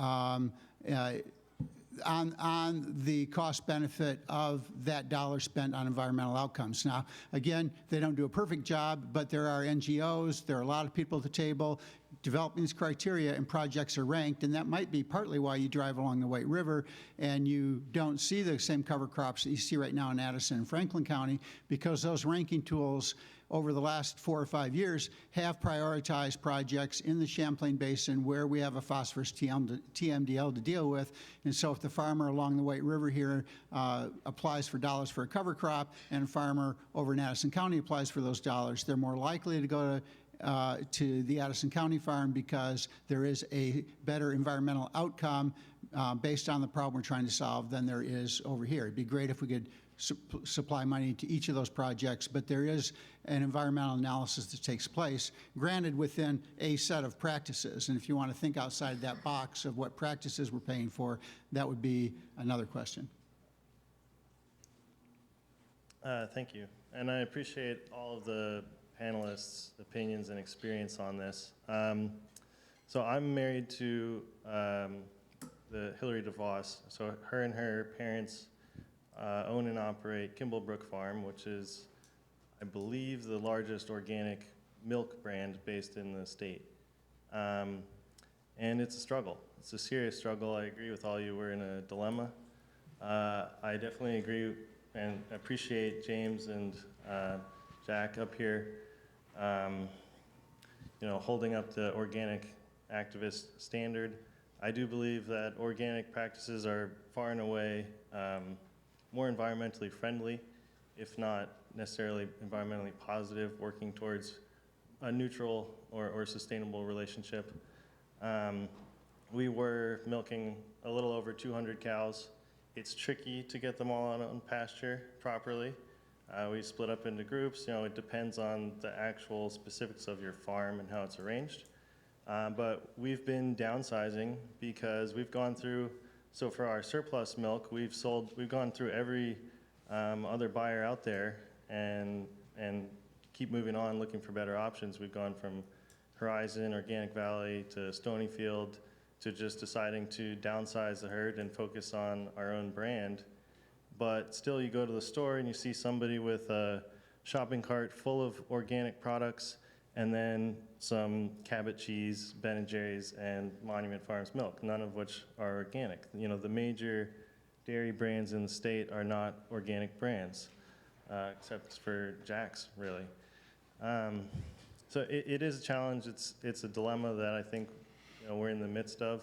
on the cost benefit of that dollar spent on environmental outcomes. Now, again, they don't do a perfect job, but there are NGOs, there are a lot of people at the table developing these criteria, and projects are ranked, and that might be partly why you drive along the White River and you don't see the same cover crops that you see right now in Addison and Franklin County, because those ranking tools over the last 4 or 5 years have prioritized projects in the Champlain Basin where we have a phosphorus TMDL to deal with. And so if the farmer along the White River here applies for dollars for a cover crop, and a farmer over in Addison County applies for those dollars, they're more likely to go to the Addison County farm, because there is a better environmental outcome based on the problem we're trying to solve than there is over here. It'd be great if we could supply money to each of those projects, but there is an environmental analysis that takes place, granted within a set of practices. And if you want to think outside that box of what practices we're paying for, that would be another question. Thank you. And I appreciate all of the panelists' opinions and experience on this. So I'm married to the Hillary DeVos. So her and her parents own and operate Kimblebrook Farm, which is, I believe, the largest organic milk brand based in the state. And it's a struggle. It's a serious struggle. I agree with all you. We're in a dilemma. I definitely agree and appreciate James and Jack up here, holding up the organic activist standard. I do believe that organic practices are far and away more environmentally friendly, if not necessarily environmentally positive, working towards a neutral or sustainable relationship. We were milking a little over 200 cows. It's tricky to get them all out on pasture properly. We split up into groups. It depends on the actual specifics of your farm and how it's arranged. But we've been downsizing because we've gone through, so for our surplus milk, we've gone through every other buyer out there and keep moving on, looking for better options. We've gone from Horizon, Organic Valley, to Stonyfield, to just deciding to downsize the herd and focus on our own brand. But still, you go to the store and you see somebody with a shopping cart full of organic products and then some Cabot cheese, Ben & Jerry's, and Monument Farms milk, none of which are organic. The major dairy brands in the state are not organic brands, except for Jack's, really. So it is a challenge. It's a dilemma that I think we're in the midst of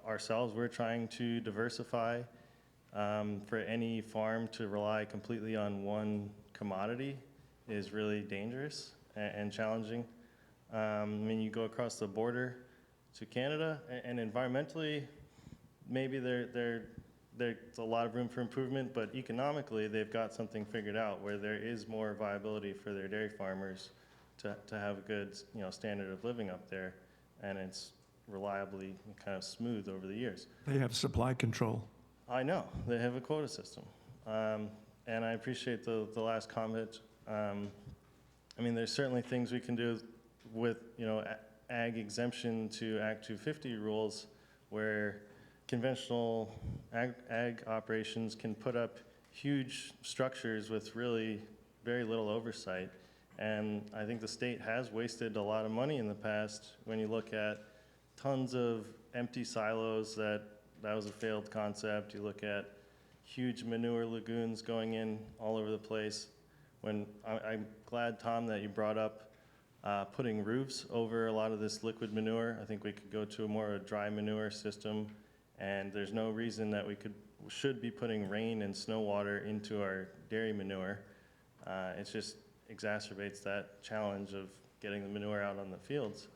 ourselves. We're trying to diversify. For any farm to rely completely on one commodity is really dangerous and challenging. You go across the border to Canada, and environmentally, maybe there's a lot of room for improvement, but economically, they've got something figured out where there is more viability for their dairy farmers to have a good standard of living up there, and it's reliably kind of smooth over the years. They have supply control. I know, they have a quota system. And I appreciate the last comment. There's certainly things we can do with, ag exemption to Act 250 rules where conventional ag operations can put up huge structures with really very little oversight. And I think the state has wasted a lot of money in the past when you look at tons of empty silos that was a failed concept. You look at huge manure lagoons going in all over the place. I'm glad, Tom, that you brought up putting roofs over a lot of this liquid manure. I think we could go to a more dry manure system, and there's no reason that we should be putting rain and snow water into our dairy manure. It just exacerbates that challenge of getting the manure out on the fields.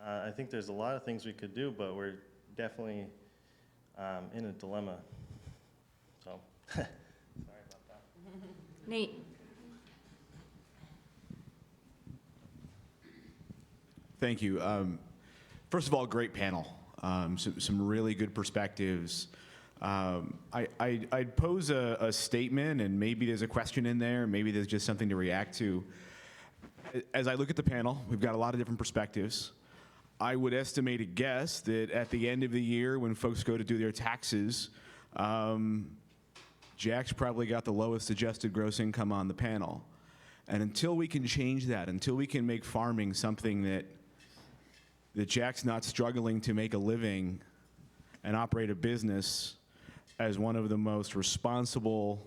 I think there's a lot of things we could do, but we're definitely in a dilemma. So, sorry about that. Nate. Thank you. First of all, great panel. Some really good perspectives. I'd pose a statement, and maybe there's a question in there, maybe there's just something to react to. As I look at the panel, we've got a lot of different perspectives. I would estimate a guess that at the end of the year, when folks go to do their taxes, Jack's probably got the lowest adjusted gross income on the panel. And until we can change that, until we can make farming something that Jack's not struggling to make a living and operate a business as one of the most responsible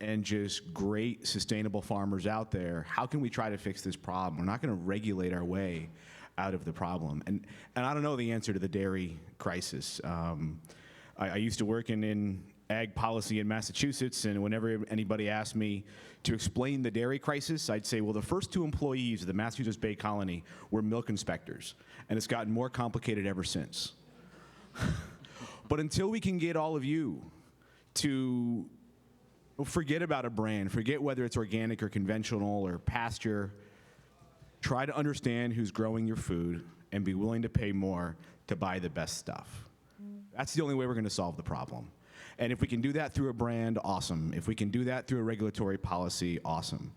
and just great sustainable farmers out there, how can we try to fix this problem? We're not going to regulate our way out of the problem. And I don't know the answer to the dairy crisis. I used to work in ag policy in Massachusetts, and whenever anybody asked me to explain the dairy crisis, I'd say, well, the first 2 employees of the Massachusetts Bay Colony were milk inspectors, and it's gotten more complicated ever since. But until we can get all of you to forget about a brand, forget whether it's organic or conventional or pasture, try to understand who's growing your food and be willing to pay more to buy the best stuff. That's the only way we're going to solve the problem. And if we can do that through a brand, awesome. If we can do that through a regulatory policy, awesome.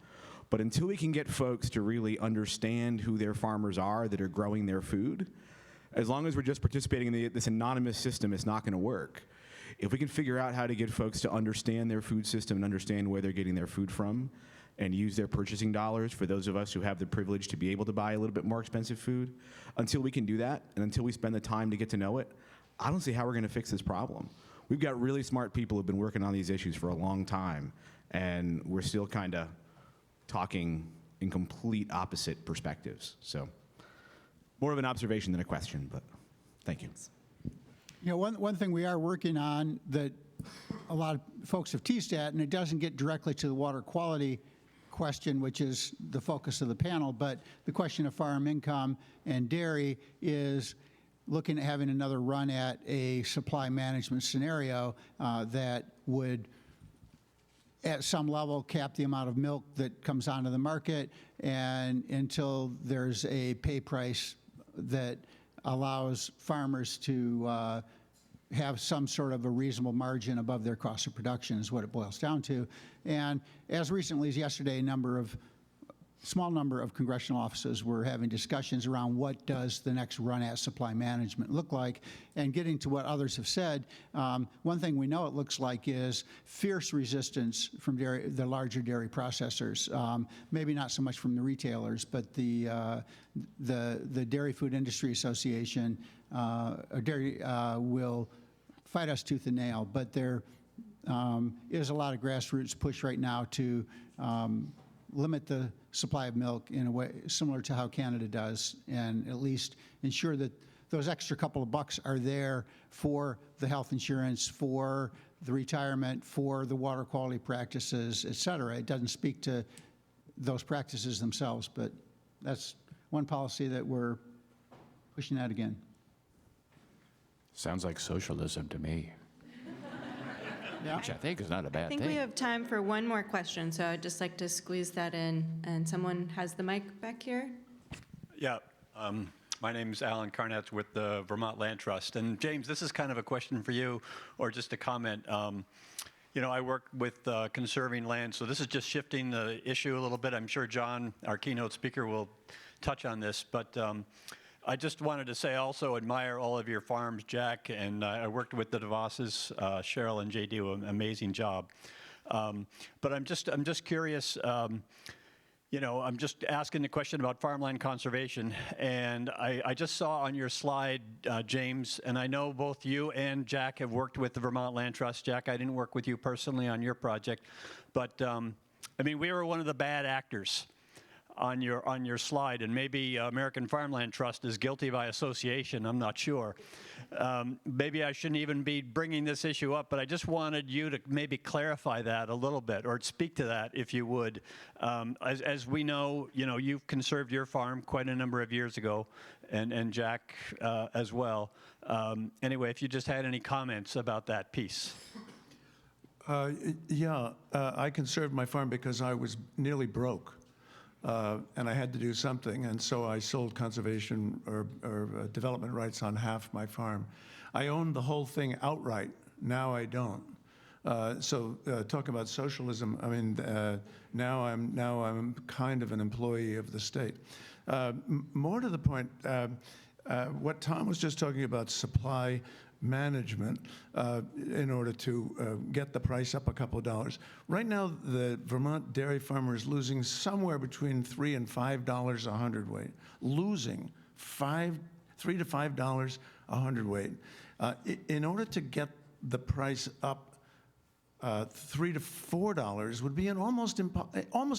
But until we can get folks to really understand who their farmers are that are growing their food, as long as we're just participating in this anonymous system, it's not going to work. If we can figure out how to get folks to understand their food system and understand where they're getting their food from and use their purchasing dollars for those of us who have the privilege to be able to buy a little bit more expensive food, until we can do that and until we spend the time to get to know it, I don't see how we're going to fix this problem. We've got really smart people who've been working on these issues for a long time, and we're still kind of talking in complete opposite perspectives. So more of an observation than a question, but thank you. You know, one thing we are working on that a lot of folks have teased at, and it doesn't get directly to the water quality question, which is the focus of the panel, but the question of farm income and dairy is looking at having another run at a supply management scenario that would, at some level, cap the amount of milk that comes onto the market, and until there's a pay price that allows farmers to have some sort of a reasonable margin above their cost of production is what it boils down to. And as recently as yesterday, small number of congressional offices were having discussions around what does the next run at supply management look like. And getting to what others have said, one thing we know it looks like is fierce resistance from the larger dairy processors. Maybe not so much from the retailers, but the Dairy Food Industry Association will fight us tooth and nail. But there is a lot of grassroots push right now to limit the supply of milk in a way similar to how Canada does, and at least ensure that those extra couple of bucks are there for the health insurance, for the retirement, for the water quality practices, et cetera. It doesn't speak to those practices themselves, but that's one policy that we're pushing out again. Sounds like socialism to me. Yeah. Which I think is not a bad I think thing. we have time for one more question, so I'd just like to squeeze that in. And someone has the mic back here? Yeah. My name is Alan Carnett with the Vermont Land Trust. And James, this is kind of a question for you, or just a comment. You know, I work with conserving land, so this is just shifting the issue a little bit. I'm sure John, our keynote speaker, will touch on this. But I just wanted to say I also admire all of your farms, Jack, and I worked with the DeVosses, Cheryl and JD, do an amazing job. But I'm just curious, you know, I'm just asking the question about farmland conservation, and I just saw on your slide, James, and I know both you and Jack have worked with the Vermont Land Trust. Jack, I didn't work with you personally on your project, but I mean, we were one of the bad actors on your slide, and maybe American Farmland Trust is guilty by association, I'm not sure. Maybe I shouldn't even be bringing this issue up, but I just wanted you to maybe clarify that a little bit, or speak to that if you would. As we know, you know, you've conserved your farm quite a number of years ago, and Jack as well. Anyway, if you just had any comments about that piece. Yeah, I conserved my farm because I was nearly broke. And I had to do something, and so I sold conservation or development rights on half my farm. I owned the whole thing outright. Now I don't. So talk about socialism. I mean, now I'm kind of an employee of the state. More to the point, what Tom was just talking about, supply management in order to get the price up a couple of dollars. Right now, the Vermont dairy farmer is losing somewhere between $3 and $5 a hundredweight. Losing $3 to $5 a hundredweight. In order to get the price up $3 to $4 would be almost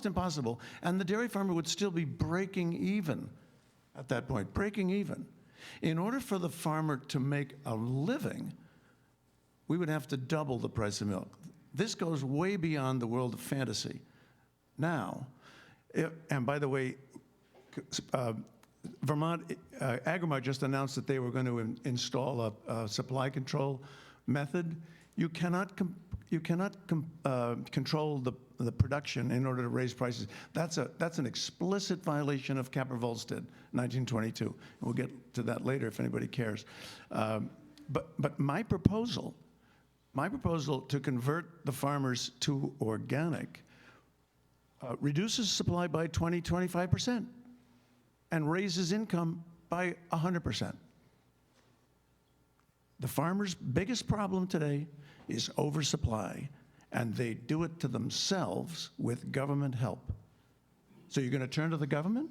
impossible, and the dairy farmer would still be breaking even at that point, breaking even. In order for the farmer to make a living, we would have to double the price of milk. This goes way beyond the world of fantasy. Now, and by the way, Vermont, Agrimark just announced that they were going to install a supply control method. You cannot control the production in order to raise prices. That's an explicit violation of Capper-Volstead, 1922. We'll get to that later if anybody cares. But my proposal to convert the farmers to organic reduces supply by 25% and raises income by 100%. The farmers' biggest problem today is oversupply, and they do it to themselves with government help. So you're going to turn to the government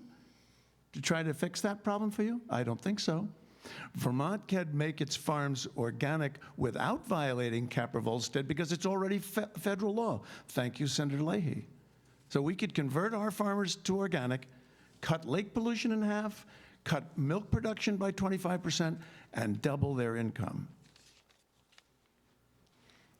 to try to fix that problem for you? I don't think so. Vermont can make its farms organic without violating Capper-Volstead because it's already federal law. Thank you, Senator Leahy. So we could convert our farmers to organic, cut lake pollution in half, cut milk production by 25%, and double their income.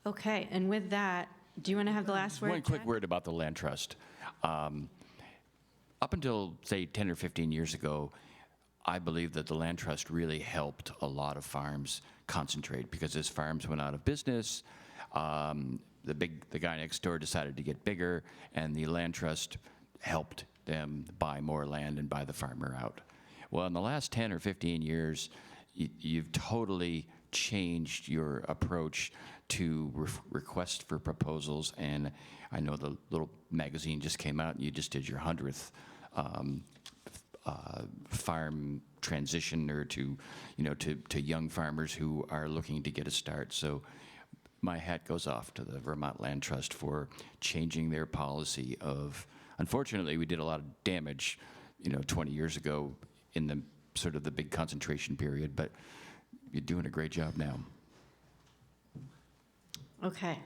Okay, and with that, do you want to have the last word? One quick word about the land trust. Up until, say, 10 or 15 years ago, I believe that the land trust really helped a lot of farms concentrate because as farms went out of business, the guy next door decided to get bigger, and the land trust helped them buy more land and buy the farmer out. Well, in the last 10 or 15 years, you've totally changed your approach to requests for proposals, and I know the little magazine just came out, and you just did your 100th farm transitioner to young farmers who are looking to get a start. So my hat goes off to the Vermont Land Trust for changing their policy of, unfortunately, we did a lot of damage, 20 years ago in the sort of the big concentration period, but you're doing a great job now. Okay.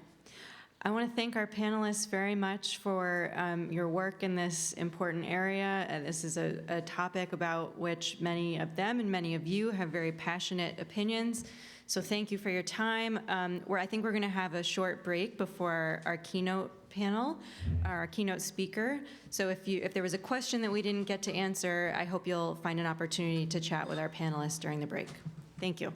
I want to thank our panelists very much for your work in this important area. This is a topic about which many of them and many of you have very passionate opinions. So thank you for your time. I think we're going to have a short break before our keynote panel, our keynote speaker. So if there was a question that we didn't get to answer, I hope you'll find an opportunity to chat with our panelists during the break. Thank you.